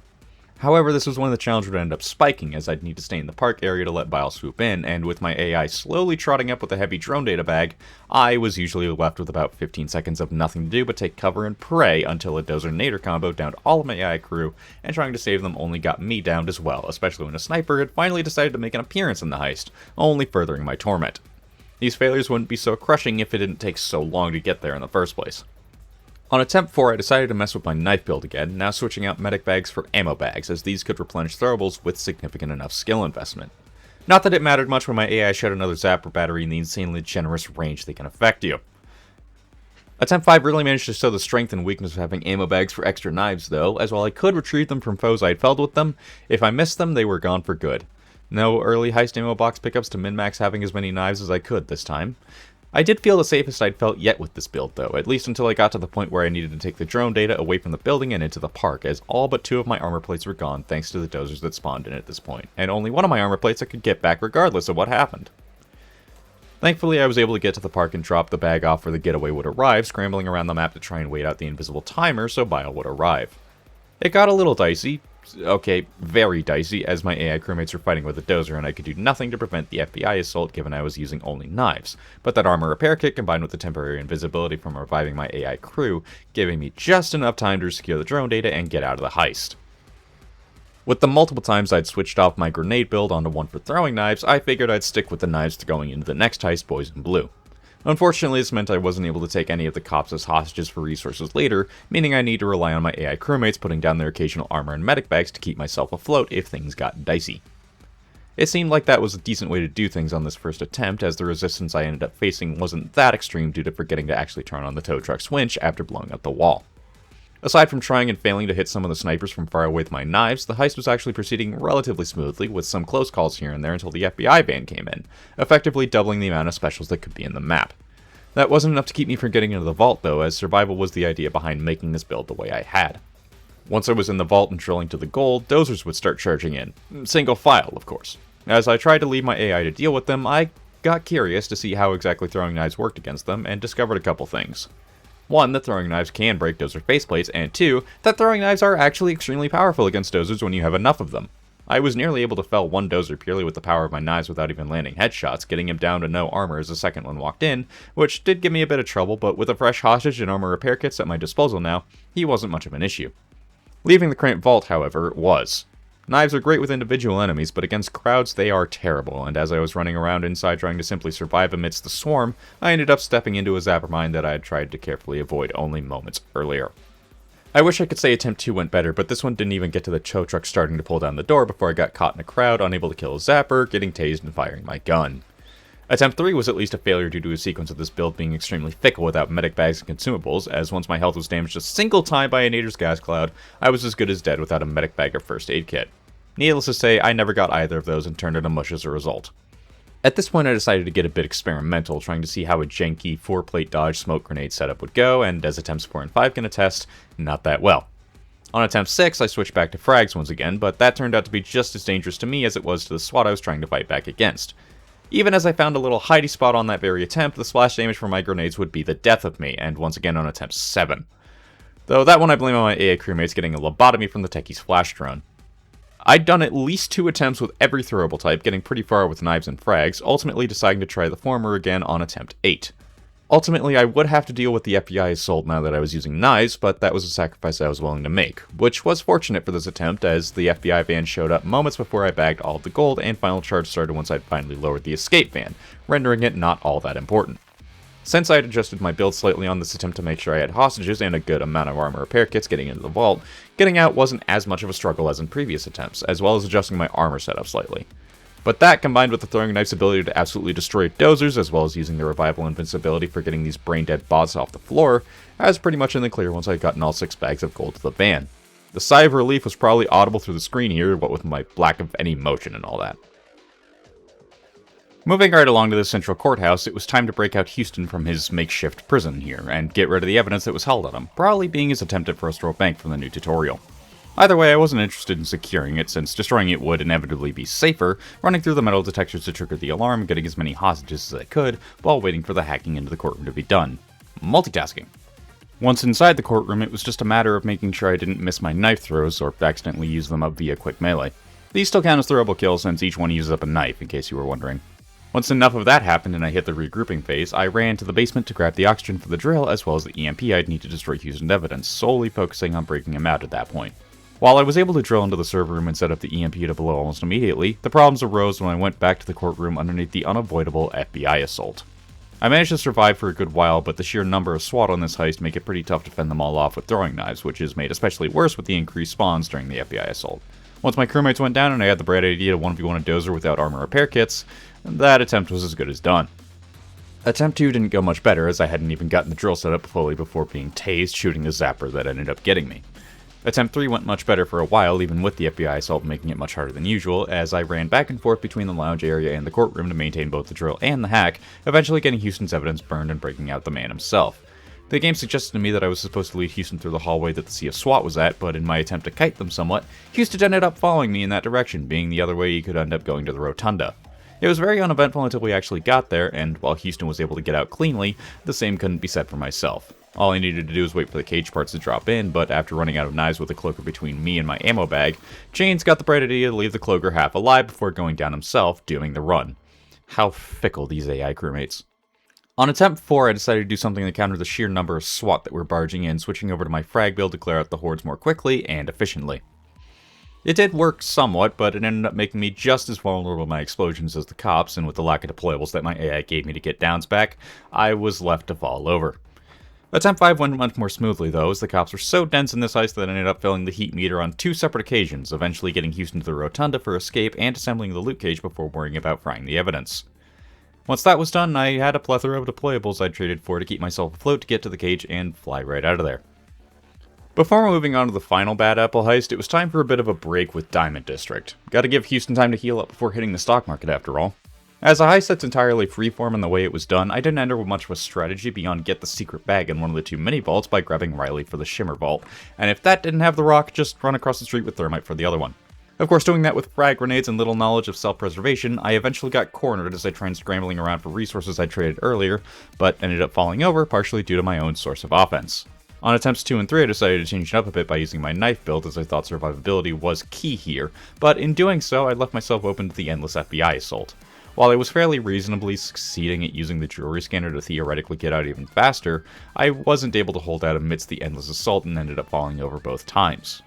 However, this was when the challenge would end up spiking, as I'd need to stay in the park area to let Bile swoop in, and with my AI slowly trotting up with a heavy drone data bag, I was usually left with about 15 seconds of nothing to do but take cover and pray until a Dozer Nader combo downed all of my AI crew, and trying to save them only got me downed as well, especially when a sniper had finally decided to make an appearance in the heist, only furthering my torment. These failures wouldn't be so crushing if it didn't take so long to get there in the first place. On attempt 4, I decided to mess with my knife build again, now switching out medic bags for ammo bags, as these could replenish throwables with significant enough skill investment. Not that it mattered much when my AI shot another zapper battery in the insanely generous range they can affect you. Attempt 5 really managed to show the strength and weakness of having ammo bags for extra knives though, as while I could retrieve them from foes I'd felled with them, if I missed them they were gone for good. No early heist ammo box pickups to min-max having as many knives as I could this time. I did feel the safest I'd felt yet with this build though, at least until I got to the point where I needed to take the drone data away from the building and into the park, as all but 2 of my armor plates were gone thanks to the dozers that spawned in at this point, and only one of my armor plates I could get back regardless of what happened. Thankfully I was able to get to the park and drop the bag off where the getaway would arrive, scrambling around the map to try and wait out the invisible timer so Bile would arrive. It got a little dicey. Okay, very dicey, as my AI crewmates were fighting with a dozer and I could do nothing to prevent the FBI assault given I was using only knives, but that armor repair kit combined with the temporary invisibility from reviving my AI crew, giving me just enough time to secure the drone data and get out of the heist. With the multiple times I'd switched off my grenade build onto one for throwing knives, I figured I'd stick with the knives going into the next heist, Boys in Blue. Unfortunately, this meant I wasn't able to take any of the cops as hostages for resources later, meaning I need to rely on my AI crewmates putting down their occasional armor and medic bags to keep myself afloat if things got dicey. It seemed like that was a decent way to do things on this first attempt, as the resistance I ended up facing wasn't that extreme due to forgetting to actually turn on the tow truck's winch after blowing up the wall. Aside from trying and failing to hit some of the snipers from far away with my knives, the heist was actually proceeding relatively smoothly, with some close calls here and there until the FBI van came in, effectively doubling the amount of specials that could be in the map. That wasn't enough to keep me from getting into the vault though, as survival was the idea behind making this build the way I had. Once I was in the vault and drilling to the gold, dozers would start charging in. Single file, of course. As I tried to leave my AI to deal with them, I got curious to see how exactly throwing knives worked against them, and discovered a couple things. 1, that throwing knives can break dozer faceplates, and 2, that throwing knives are actually extremely powerful against dozers when you have enough of them. I was nearly able to fell one dozer purely with the power of my knives without even landing headshots, getting him down to no armor as the second one walked in, which did give me a bit of trouble, but with a fresh hostage and armor repair kits at my disposal now, he wasn't much of an issue. Leaving the cramped vault, however, was. Knives are great with individual enemies, but against crowds they are terrible, and as I was running around inside trying to simply survive amidst the swarm, I ended up stepping into a zapper mine that I had tried to carefully avoid only moments earlier. I wish I could say attempt 2 went better, but this one didn't even get to the tow truck starting to pull down the door before I got caught in a crowd, unable to kill a zapper, getting tased, and firing my gun. Attempt 3 was at least a failure due to a sequence of this build being extremely fickle without medic bags and consumables, as once my health was damaged a single time by a Nader's gas cloud, I was as good as dead without a medic bag or first aid kit. Needless to say, I never got either of those and turned into mush as a result. At this point I decided to get a bit experimental, trying to see how a janky 4-plate dodge smoke grenade setup would go, and as attempts 4 and 5 can attest, not that well. On attempt 6, I switched back to frags once again, but that turned out to be just as dangerous to me as it was to the SWAT I was trying to fight back against. Even as I found a little hidey spot on that very attempt, the splash damage from my grenades would be the death of me, and once again on attempt 7. Though that one I blame on my AA crewmates getting a lobotomy from the techie's flash drone. I'd done at least 2 attempts with every throwable type, getting pretty far with knives and frags, ultimately deciding to try the former again on attempt 8. Ultimately, I would have to deal with the FBI assault now that I was using knives, but that was a sacrifice I was willing to make, which was fortunate for this attempt as the FBI van showed up moments before I bagged all of the gold and final charge started once I'd finally lowered the escape van, rendering it not all that important. Since I had adjusted my build slightly on this attempt to make sure I had hostages and a good amount of armor repair kits getting into the vault, getting out wasn't as much of a struggle as in previous attempts, as well as adjusting my armor setup slightly. But that, combined with the throwing knife's ability to absolutely destroy dozers, as well as using the revival invincibility for getting these brain-dead bots off the floor, I was pretty much in the clear once I'd gotten all 6 bags of gold to the van. The sigh of relief was probably audible through the screen here, what with my lack of any motion and all that. Moving right along to the central courthouse, it was time to break out Houston from his makeshift prison here, and get rid of the evidence that was held on him, probably being his attempt at first row bank from the new tutorial. Either way, I wasn't interested in securing it, since destroying it would inevitably be safer, running through the metal detectors to trigger the alarm and getting as many hostages as I could, while waiting for the hacking into the courtroom to be done. Multitasking. Once inside the courtroom, it was just a matter of making sure I didn't miss my knife throws, or accidentally use them up via quick melee. These still count as throwable kills, since each one uses up a knife, in case you were wondering. Once enough of that happened and I hit the regrouping phase, I ran to the basement to grab the oxygen for the drill, as well as the EMP I'd need to destroy Houston's evidence, solely focusing on breaking him out at that point. While I was able to drill into the server room and set up the EMP to blow almost immediately, the problems arose when I went back to the courtroom underneath the unavoidable FBI assault. I managed to survive for a good while, but the sheer number of SWAT on this heist make it pretty tough to fend them all off with throwing knives, which is made especially worse with the increased spawns during the FBI assault. Once my crewmates went down and I had the bright idea to 1v1 a dozer without armor repair kits, that attempt was as good as done. Attempt 2 didn't go much better, as I hadn't even gotten the drill set up fully before being tased shooting the zapper that ended up getting me. Attempt 3 went much better for a while, even with the FBI assault making it much harder than usual, as I ran back and forth between the lounge area and the courtroom to maintain both the drill and the hack, eventually getting Houston's evidence burned and breaking out the man himself. The game suggested to me that I was supposed to lead Houston through the hallway that the Sea of SWAT was at, but in my attempt to kite them somewhat, Houston ended up following me in that direction, being the other way he could end up going to the rotunda. It was very uneventful until we actually got there, and while Houston was able to get out cleanly, the same couldn't be said for myself. All I needed to do was wait for the cage parts to drop in, but after running out of knives with the cloaker between me and my ammo bag, James got the bright idea to leave the cloaker half alive before going down himself, doing the run. How fickle these AI crewmates. On attempt 4, I decided to do something to counter the sheer number of SWAT that were barging in, switching over to my frag build to clear out the hordes more quickly and efficiently. It did work somewhat, but it ended up making me just as vulnerable to my explosions as the cops, and with the lack of deployables that my AI gave me to get downs back, I was left to fall over. Attempt 5 went much more smoothly though, as the cops were so dense in this heist that I ended up filling the heat meter on 2 separate occasions, eventually getting Houston to the rotunda for escape and assembling the loot cage before worrying about frying the evidence. Once that was done, I had a plethora of deployables I'd traded for to keep myself afloat to get to the cage and fly right out of there. Before moving on to the final Bad Apple heist, it was time for a bit of a break with Diamond District. Gotta give Houston time to heal up before hitting the stock market after all. As a heist that's entirely freeform in the way it was done, I didn't enter with much of a strategy beyond get the secret bag in one of the 2 mini vaults by grabbing Riley for the Shimmer Vault, and if that didn't have the rock, just run across the street with Thermite for the other one. Of course, doing that with frag grenades and little knowledge of self-preservation, I eventually got cornered as I tried scrambling around for resources I traded earlier, but ended up falling over, partially due to my own source of offense. On attempts 2 and 3, I decided to change it up a bit by using my knife build, as I thought survivability was key here, but in doing so, I left myself open to the endless FBI assault. While I was fairly reasonably succeeding at using the jewelry scanner to theoretically get out even faster, I wasn't able to hold out amidst the endless assault and ended up falling over both times.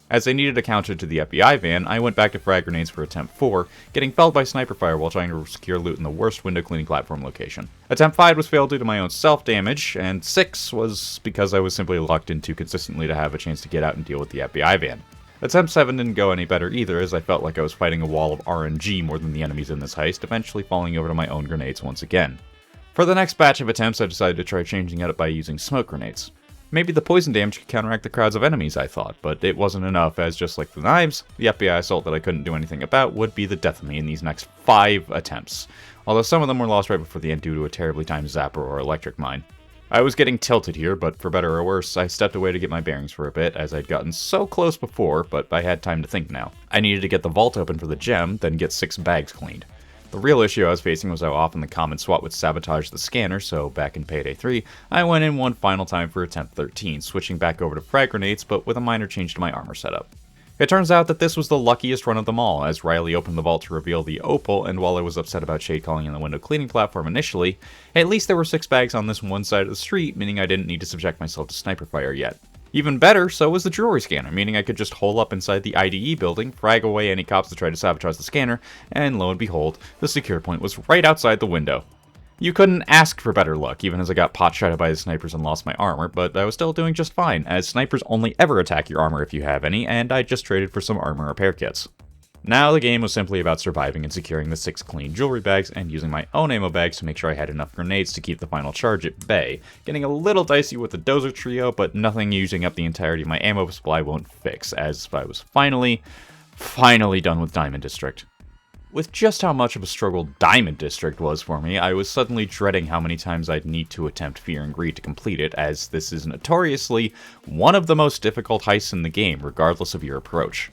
As I needed a counter to the FBI van, I went back to frag grenades for attempt 4, getting felled by sniper fire while trying to secure loot in the worst window cleaning platform location. Attempt 5 was failed due to my own self-damage, and 6 was because I was simply locked in too consistently to have a chance to get out and deal with the FBI van. Attempt 7 didn't go any better either, as I felt like I was fighting a wall of RNG more than the enemies in this heist, eventually falling over to my own grenades once again. For the next batch of attempts, I decided to try changing it up by using smoke grenades. Maybe the poison damage could counteract the crowds of enemies, I thought, but it wasn't enough, as just like the knives, the FBI assault that I couldn't do anything about would be the death of me in these next 5 attempts, although some of them were lost right before the end due to a terribly timed zapper or electric mine. I was getting tilted here, but for better or worse, I stepped away to get my bearings for a bit, as I'd gotten so close before, but I had time to think now. I needed to get the vault open for the gem, then get 6 bags cleaned. The real issue I was facing was how often the common SWAT would sabotage the scanner, so back in Payday 3, I went in one final time for attempt 13, switching back over to frag grenades, but with a minor change to my armor setup. It turns out that this was the luckiest run of them all, as Riley opened the vault to reveal the opal, and while I was upset about Shade calling in the window cleaning platform initially, at least there were 6 bags on this one side of the street, meaning I didn't need to subject myself to sniper fire yet. Even better, so was the jewelry scanner, meaning I could just hole up inside the IDE building, frag away any cops that tried to sabotage the scanner, and lo and behold, the secure point was right outside the window. You couldn't ask for better luck, even as I got pot-shotted by the snipers and lost my armor, but I was still doing just fine, as snipers only ever attack your armor if you have any, and I just traded for some armor repair kits. Now the game was simply about surviving and securing the 6 clean jewelry bags and using my own ammo bags to make sure I had enough grenades to keep the final charge at bay, getting a little dicey with the dozer trio, but nothing using up the entirety of my ammo supply won't fix, as I was finally done with Diamond District. With just how much of a struggle Diamond District was for me, I was suddenly dreading how many times I'd need to attempt Fear and Greed to complete it, as this is notoriously one of the most difficult heists in the game, regardless of your approach.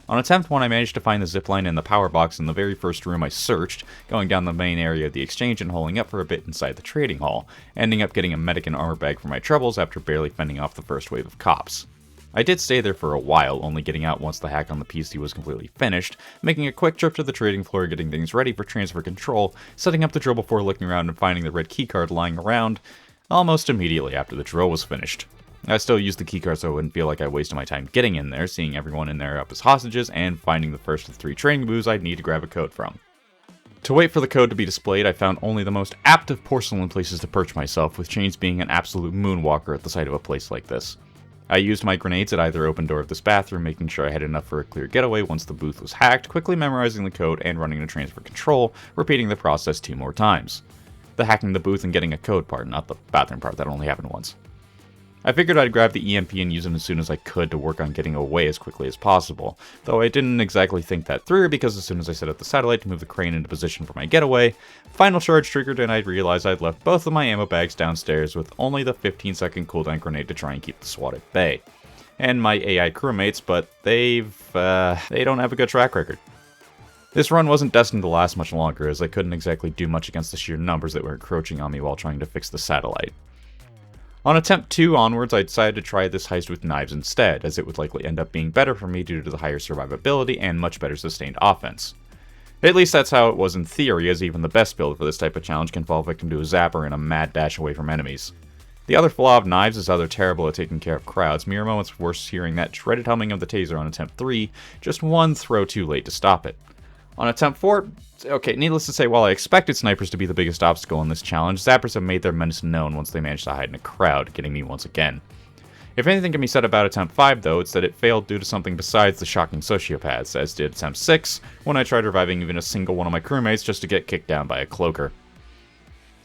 On attempt 1, I managed to find the zipline and the power box in the very first room I searched, going down the main area of the exchange and holding up for a bit inside the trading hall, ending up getting a medic and armor bag for my troubles after barely fending off the first wave of cops. I did stay there for a while, only getting out once the hack on the PC was completely finished, making a quick trip to the trading floor, getting things ready for transfer control, setting up the drill before looking around and finding the red keycard lying around almost immediately after the drill was finished. I still used the keycard so I wouldn't feel like I wasted my time getting in there, seeing everyone in there up as hostages, and finding the first of the 3 training booths I'd need to grab a code from. To wait for the code to be displayed, I found only the most apt of porcelain places to perch myself, with chains being an absolute moonwalker at the sight of a place like this. I used my grenades at either open door of this bathroom, making sure I had enough for a clear getaway once the booth was hacked, quickly memorizing the code and running to transfer control, repeating the process 2 more times. The hacking the booth and getting a code part, not the bathroom part, that only happened once. I figured I'd grab the EMP and use it as soon as I could to work on getting away as quickly as possible, though I didn't exactly think that through because as soon as I set up the satellite to move the crane into position for my getaway, final charge triggered and I'd realized I'd left both of my ammo bags downstairs with only the 15-second cooldown grenade to try and keep the SWAT at bay. And my AI crewmates, but they don't have a good track record. This run wasn't destined to last much longer, as I couldn't exactly do much against the sheer numbers that were encroaching on me while trying to fix the satellite. On attempt 2 onwards, I decided to try this heist with knives instead, as it would likely end up being better for me due to the higher survivability and much better sustained offense. At least that's how it was in theory, as even the best build for this type of challenge can fall victim to a zapper in a mad dash away from enemies. The other flaw of knives is how they're terrible at taking care of crowds, mere moments worse hearing that dreaded humming of the taser on attempt 3, just one throw too late to stop it. On attempt 4, okay, needless to say, while I expected snipers to be the biggest obstacle in this challenge, zappers have made their menace known once they managed to hide in a crowd, getting me once again. If anything can be said about attempt 5 though, it's that it failed due to something besides the shocking sociopaths, as did attempt 6, when I tried reviving even a single one of my crewmates just to get kicked down by a cloaker.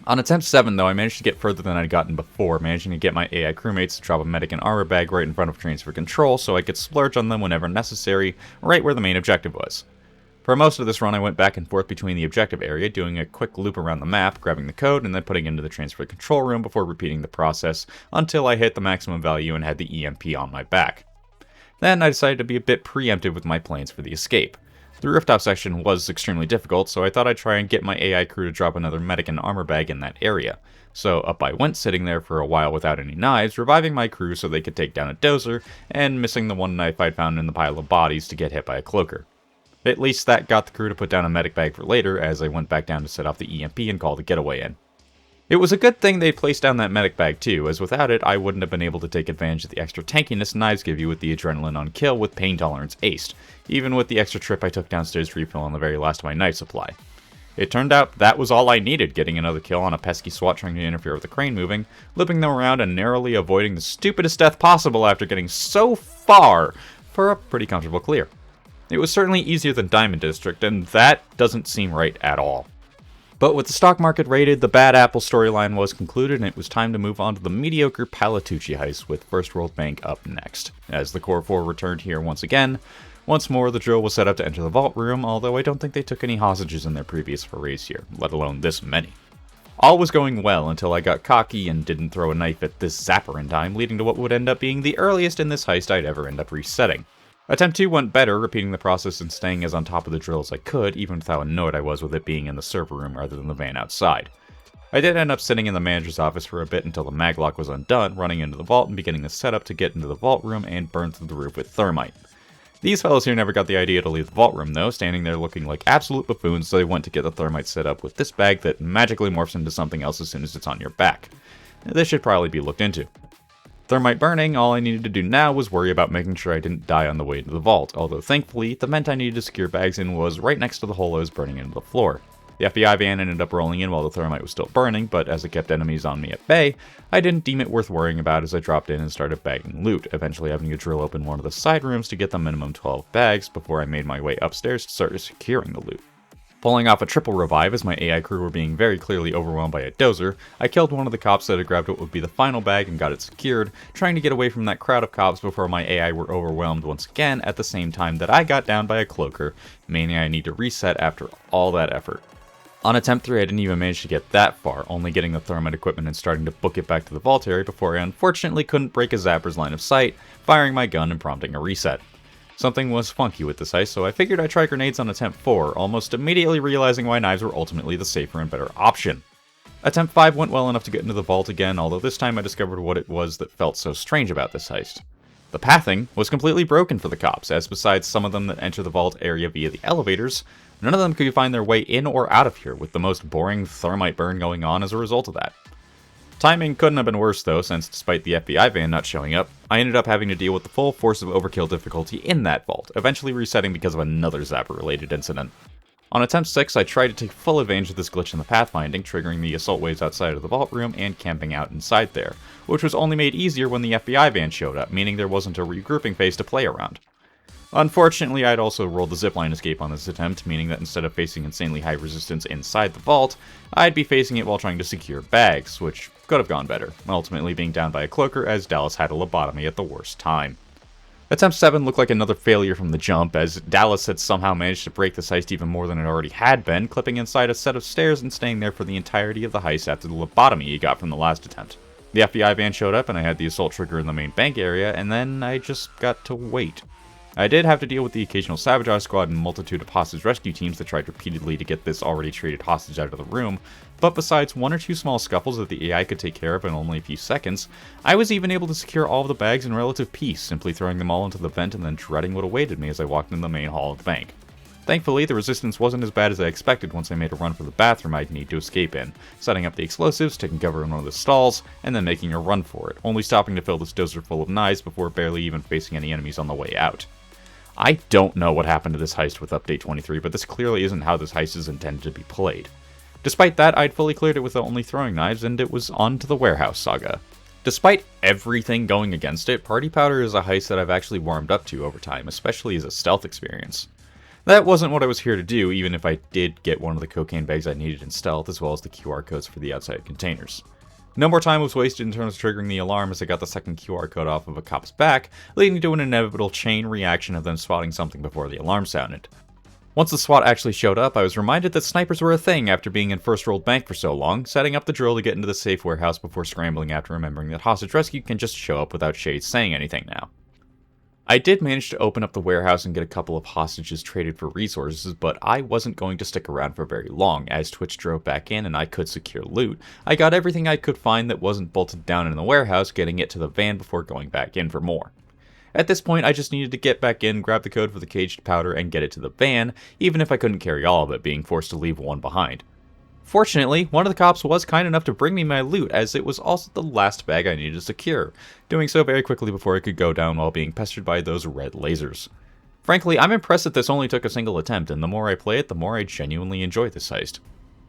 On attempt 7 though, I managed to get further than I'd gotten before, managing to get my AI crewmates to drop a medic and armor bag right in front of transfer control so I could splurge on them whenever necessary, right where the main objective was. For most of this run, I went back and forth between the objective area, doing a quick loop around the map, grabbing the code, and then putting it into the transfer control room before repeating the process until I hit the maximum value and had the EMP on my back. Then I decided to be a bit preemptive with my plans for the escape. The rooftop section was extremely difficult, so I thought I'd try and get my AI crew to drop another medic and armor bag in that area. So up I went, sitting there for a while without any knives, reviving my crew so they could take down a dozer, and missing the one knife I'd found in the pile of bodies to get hit by a cloaker. At least that got the crew to put down a medic bag for later, as I went back down to set off the EMP and call the getaway in. It was a good thing they placed down that medic bag too, as without it, I wouldn't have been able to take advantage of the extra tankiness knives give you with the adrenaline on kill with pain tolerance aced, even with the extra trip I took downstairs to refill on the very last of my knife supply. It turned out that was all I needed, getting another kill on a pesky SWAT trying to interfere with the crane moving, looping them around and narrowly avoiding the stupidest death possible after getting so far for a pretty comfortable clear. It was certainly easier than Diamond District, and that doesn't seem right at all. But with the stock market rated, the Bad Apple storyline was concluded, and it was time to move on to the mediocre Palatucci heist, with First World Bank up next. As the Core 4 returned here once again, once more the drill was set up to enter the vault room, although I don't think they took any hostages in their previous forays here, let alone this many. All was going well until I got cocky and didn't throw a knife at this zapper in time, leading to what would end up being the earliest in this heist I'd ever end up resetting. Attempt 2 went better, repeating the process and staying as on top of the drill as I could, even with how annoyed I was with it being in the server room rather than the van outside. I did end up sitting in the manager's office for a bit until the maglock was undone, running into the vault and beginning the setup to get into the vault room and burn through the roof with thermite. These fellows here never got the idea to leave the vault room though, standing there looking like absolute buffoons, so they went to get the thermite set up with this bag that magically morphs into something else as soon as it's on your back. This should probably be looked into. Thermite burning, all I needed to do now was worry about making sure I didn't die on the way to the vault, although thankfully, the vent I needed to secure bags in was right next to the hole I was burning into the floor. The FBI van ended up rolling in while the thermite was still burning, but as it kept enemies on me at bay, I didn't deem it worth worrying about as I dropped in and started bagging loot, eventually having to drill open one of the side rooms to get the minimum 12 bags before I made my way upstairs to start securing the loot. Pulling off a triple revive as my AI crew were being very clearly overwhelmed by a dozer, I killed one of the cops that had grabbed what would be the final bag and got it secured, trying to get away from that crowd of cops before my AI were overwhelmed once again at the same time that I got down by a cloaker, meaning I need to reset after all that effort. On attempt 3 I didn't even manage to get that far, only getting the thermite equipment and starting to book it back to the vault area before I unfortunately couldn't break a zapper's line of sight, firing my gun and prompting a reset. Something was funky with this heist, so I figured I'd try grenades on attempt 4, almost immediately realizing why knives were ultimately the safer and better option. Attempt 5 went well enough to get into the vault again, although this time I discovered what it was that felt so strange about this heist. The pathing was completely broken for the cops, as besides some of them that enter the vault area via the elevators, none of them could find their way in or out of here, with the most boring thermite burn going on as a result of that. Timing couldn't have been worse though, since despite the FBI van not showing up, I ended up having to deal with the full force of overkill difficulty in that vault, eventually resetting because of another zapper-related incident. On attempt 6, I tried to take full advantage of this glitch in the pathfinding, triggering the assault waves outside of the vault room and camping out inside there, which was only made easier when the FBI van showed up, meaning there wasn't a regrouping phase to play around. Unfortunately, I'd also rolled the zipline escape on this attempt, meaning that instead of facing insanely high resistance inside the vault, I'd be facing it while trying to secure bags, which could have gone better, ultimately being down by a cloaker as Dallas had a lobotomy at the worst time. Attempt 7 looked like another failure from the jump, as Dallas had somehow managed to break this heist even more than it already had been, clipping inside a set of stairs and staying there for the entirety of the heist after the lobotomy he got from the last attempt. The FBI van showed up and I had the assault trigger in the main bank area, and then I just got to wait. I did have to deal with the occasional sabotage squad and multitude of hostage rescue teams that tried repeatedly to get this already treated hostage out of the room, but besides one or two small scuffles that the AI could take care of in only a few seconds, I was even able to secure all of the bags in relative peace, simply throwing them all into the vent and then dreading what awaited me as I walked into the main hall of the bank. Thankfully, the resistance wasn't as bad as I expected once I made a run for the bathroom I'd need to escape in, setting up the explosives, taking cover in one of the stalls, and then making a run for it, only stopping to fill this dozer full of knives before barely even facing any enemies on the way out. I don't know what happened to this heist with Update 23, but this clearly isn't how this heist is intended to be played. Despite that, I'd fully cleared it with only throwing knives, and it was on to the warehouse saga. Despite everything going against it, Party Powder is a heist that I've actually warmed up to over time, especially as a stealth experience. That wasn't what I was here to do, even if I did get one of the cocaine bags I needed in stealth, as well as the QR codes for the outside containers. No more time was wasted in terms of triggering the alarm as I got the second QR code off of a cop's back, leading to an inevitable chain reaction of them spotting something before the alarm sounded. Once the SWAT actually showed up, I was reminded that snipers were a thing after being in First World Bank for so long, setting up the drill to get into the safe warehouse before scrambling after remembering that hostage rescue can just show up without Shades saying anything now. I did manage to open up the warehouse and get a couple of hostages traded for resources, but I wasn't going to stick around for very long. As Twitch drove back in and I could secure loot, I got everything I could find that wasn't bolted down in the warehouse, getting it to the van before going back in for more. At this point, I just needed to get back in, grab the code for the caged powder, and get it to the van, even if I couldn't carry all of it, being forced to leave one behind. Fortunately, one of the cops was kind enough to bring me my loot, as it was also the last bag I needed to secure, doing so very quickly before it could go down while being pestered by those red lasers. Frankly, I'm impressed that this only took a single attempt, and the more I play it, the more I genuinely enjoy this heist.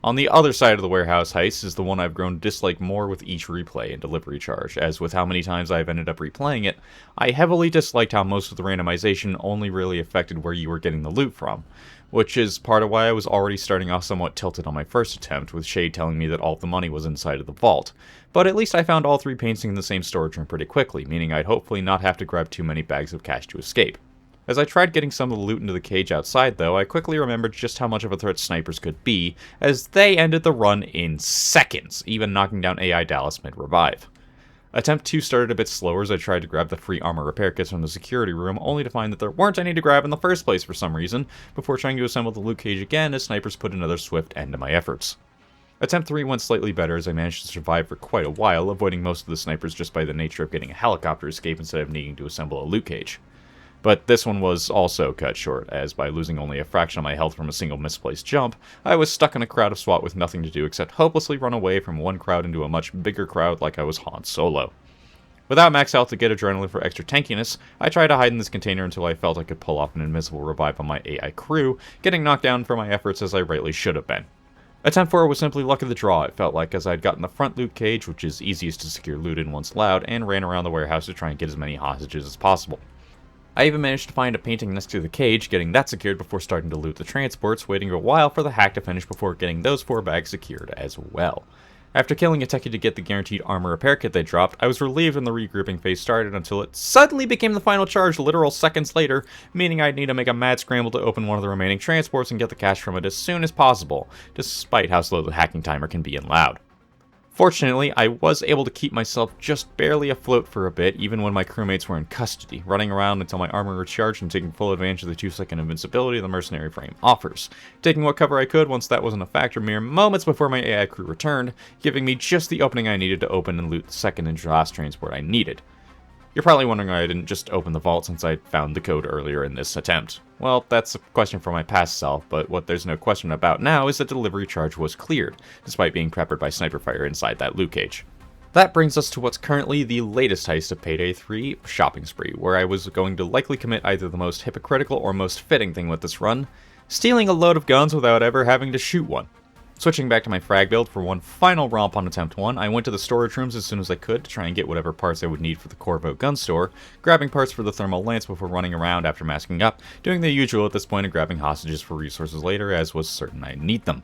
On the other side of the warehouse heist is the one I've grown to dislike more with each replay and delivery charge, as with how many times I've ended up replaying it, I heavily disliked how most of the randomization only really affected where you were getting the loot from, which is part of why I was already starting off somewhat tilted on my first attempt, with Shade telling me that all of the money was inside of the vault. But at least I found all 3 paintings in the same storage room pretty quickly, meaning I'd hopefully not have to grab too many bags of cash to escape. As I tried getting some of the loot into the cage outside, though, I quickly remembered just how much of a threat snipers could be, as they ended the run in seconds, even knocking down AI Dallas mid-revive. Attempt 2 started a bit slower as I tried to grab the free armor repair kits from the security room, only to find that there weren't any to grab in the first place for some reason, before trying to assemble the loot cage again as snipers put another swift end to my efforts. Attempt 3 went slightly better as I managed to survive for quite a while, avoiding most of the snipers just by the nature of getting a helicopter escape instead of needing to assemble a loot cage. But this one was also cut short, as by losing only a fraction of my health from a single misplaced jump, I was stuck in a crowd of SWAT with nothing to do except hopelessly run away from one crowd into a much bigger crowd like I was Han Solo. Without max health to get adrenaline for extra tankiness, I tried to hide in this container until I felt I could pull off an invisible revive on my AI crew, getting knocked down for my efforts as I rightly should have been. Attempt 4 was simply luck of the draw, it felt like, as I'd gotten the front loot cage, which is easiest to secure loot in once loud, and ran around the warehouse to try and get as many hostages as possible. I even managed to find a painting next to the cage, getting that secured before starting to loot the transports, waiting a while for the hack to finish before getting those 4 bags secured as well. After killing a techie to get the guaranteed armor repair kit they dropped, I was relieved when the regrouping phase started until it suddenly became the final charge literal seconds later, meaning I'd need to make a mad scramble to open one of the remaining transports and get the cash from it as soon as possible, despite how slow the hacking timer can be in loud. Fortunately, I was able to keep myself just barely afloat for a bit, even when my crewmates were in custody, running around until my armor recharged and taking full advantage of the 2-second invincibility the mercenary frame offers, taking what cover I could once that wasn't a factor mere moments before my AI crew returned, giving me just the opening I needed to open and loot the second and last transport I needed. You're probably wondering why I didn't just open the vault since I found the code earlier in this attempt. Well, that's a question for my past self, but what there's no question about now is that the delivery charge was cleared, despite being peppered by sniper fire inside that loot cage. That brings us to what's currently the latest heist of Payday 3, Shopping Spree, where I was going to likely commit either the most hypocritical or most fitting thing with this run, stealing a load of guns without ever having to shoot one. Switching back to my frag build for one final romp on attempt 1, I went to the storage rooms as soon as I could to try and get whatever parts I would need for the Corvo gun store, grabbing parts for the thermal lance before running around after masking up, doing the usual at this point and grabbing hostages for resources later as was certain I'd need them.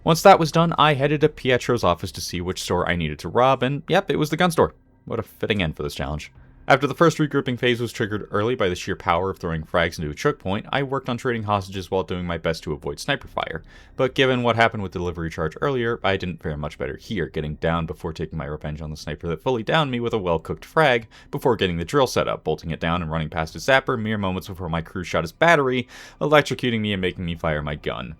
Once that was done, I headed to Pietro's office to see which store I needed to rob, and yep, it was the gun store. What a fitting end for this challenge. After the first regrouping phase was triggered early by the sheer power of throwing frags into a choke point, I worked on trading hostages while doing my best to avoid sniper fire. But given what happened with delivery charge earlier, I didn't fare much better here, getting downed before taking my revenge on the sniper that fully downed me with a well-cooked frag, before getting the drill set up, bolting it down and running past his zapper mere moments before my crew shot his battery, electrocuting me and making me fire my gun.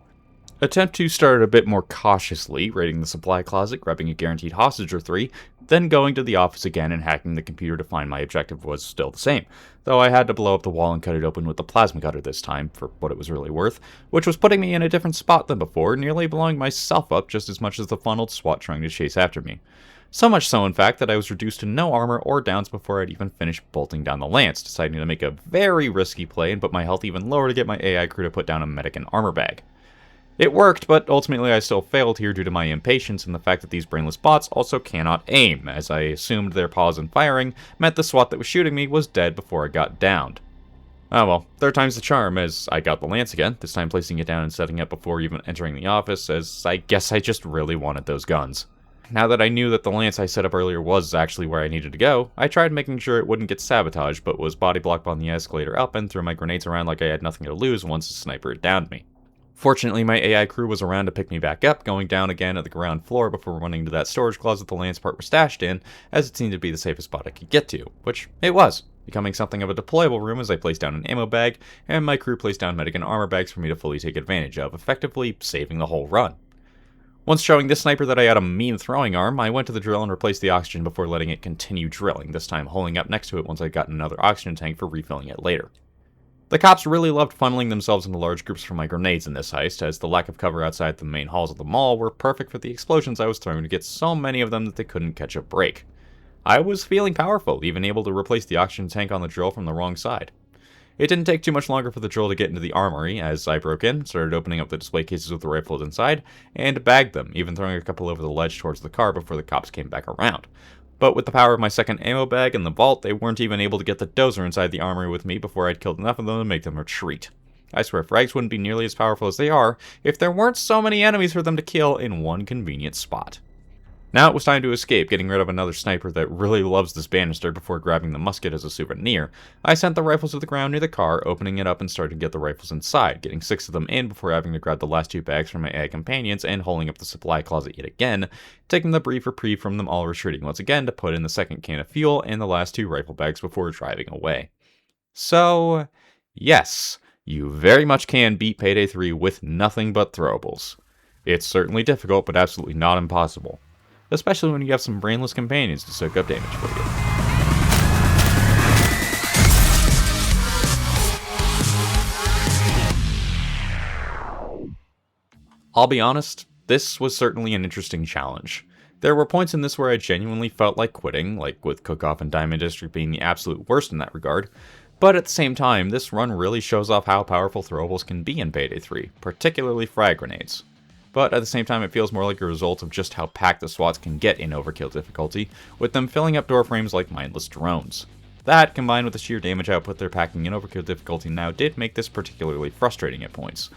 Attempt 2 started a bit more cautiously, raiding the supply closet, grabbing a guaranteed hostage or 3, then going to the office again and hacking the computer to find my objective was still the same, though I had to blow up the wall and cut it open with the plasma cutter this time, for what it was really worth, which was putting me in a different spot than before, nearly blowing myself up just as much as the funneled SWAT trying to chase after me. So much so, in fact, that I was reduced to no armor or downs before I'd even finished bolting down the lance, deciding to make a very risky play and put my health even lower to get my AI crew to put down a medic and armor bag. It worked, but ultimately I still failed here due to my impatience and the fact that these brainless bots also cannot aim, as I assumed their pause in firing meant the SWAT that was shooting me was dead before I got downed. Oh well, third time's the charm, as I got the lance again, this time placing it down and setting up before even entering the office, as I guess I just really wanted those guns. Now that I knew that the lance I set up earlier was actually where I needed to go, I tried making sure it wouldn't get sabotaged, but was body blocked on the escalator up and threw my grenades around like I had nothing to lose once the sniper had downed me. Fortunately, my AI crew was around to pick me back up, going down again at the ground floor before running to that storage closet the lance part was stashed in, as it seemed to be the safest spot I could get to, which it was, becoming something of a deployable room as I placed down an ammo bag, and my crew placed down medic and armor bags for me to fully take advantage of, effectively saving the whole run. Once showing this sniper that I had a mean throwing arm, I went to the drill and replaced the oxygen before letting it continue drilling, this time holding up next to it once I'd gotten another oxygen tank for refilling it later. The cops really loved funneling themselves into large groups for my grenades in this heist, as the lack of cover outside the main halls of the mall were perfect for the explosions I was throwing to get so many of them that they couldn't catch a break. I was feeling powerful, even able to replace the oxygen tank on the drill from the wrong side. It didn't take too much longer for the drill to get into the armory, as I broke in, started opening up the display cases with the rifles inside, and bagged them, even throwing a couple over the ledge towards the car before the cops came back around. But with the power of my second ammo bag and the vault, they weren't even able to get the dozer inside the armory with me before I'd killed enough of them to make them retreat. I swear frags wouldn't be nearly as powerful as they are if there weren't so many enemies for them to kill in one convenient spot. Now it was time to escape, getting rid of another sniper that really loves this banister before grabbing the musket as a souvenir. I sent the rifles to the ground near the car, opening it up and starting to get the rifles inside, getting 6 of them in before having to grab the last 2 bags from my AI companions and holding up the supply closet yet again, taking the brief reprieve from them all, retreating once again to put in the second can of fuel and the last 2 rifle bags before driving away. So, yes, you very much can beat Payday 3 with nothing but throwables. It's certainly difficult, but absolutely not impossible. Especially when you have some brainless companions to soak up damage for you. I'll be honest, this was certainly an interesting challenge. There were points in this where I genuinely felt like quitting, like with Cook-Off and Diamond District being the absolute worst in that regard, but at the same time, this run really shows off how powerful throwables can be in Payday 3, particularly frag grenades. But at the same time, it feels more like a result of just how packed the SWATs can get in overkill difficulty, with them filling up door frames like mindless drones. That, combined with the sheer damage output they're packing in overkill difficulty now, did make this particularly frustrating at points.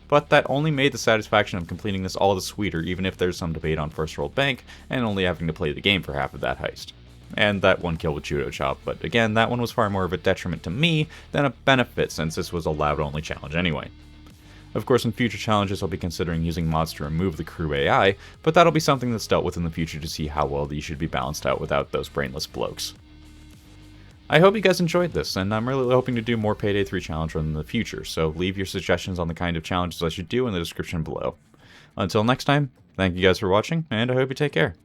But that only made the satisfaction of completing this all the sweeter, even if there's some debate on first rolled bank, and only having to play the game for half of that heist. And that one kill with Judo Chop, but again, that one was far more of a detriment to me than a benefit, since this was a loud-only challenge anyway. Of course, in future challenges, I'll be considering using mods to remove the crew AI, but that'll be something that's dealt with in the future to see how well these should be balanced out without those brainless blokes. I hope you guys enjoyed this, and I'm really hoping to do more Payday 3 challenge run in the future, so leave your suggestions on the kind of challenges I should do in the description below. Until next time, thank you guys for watching, and I hope you take care.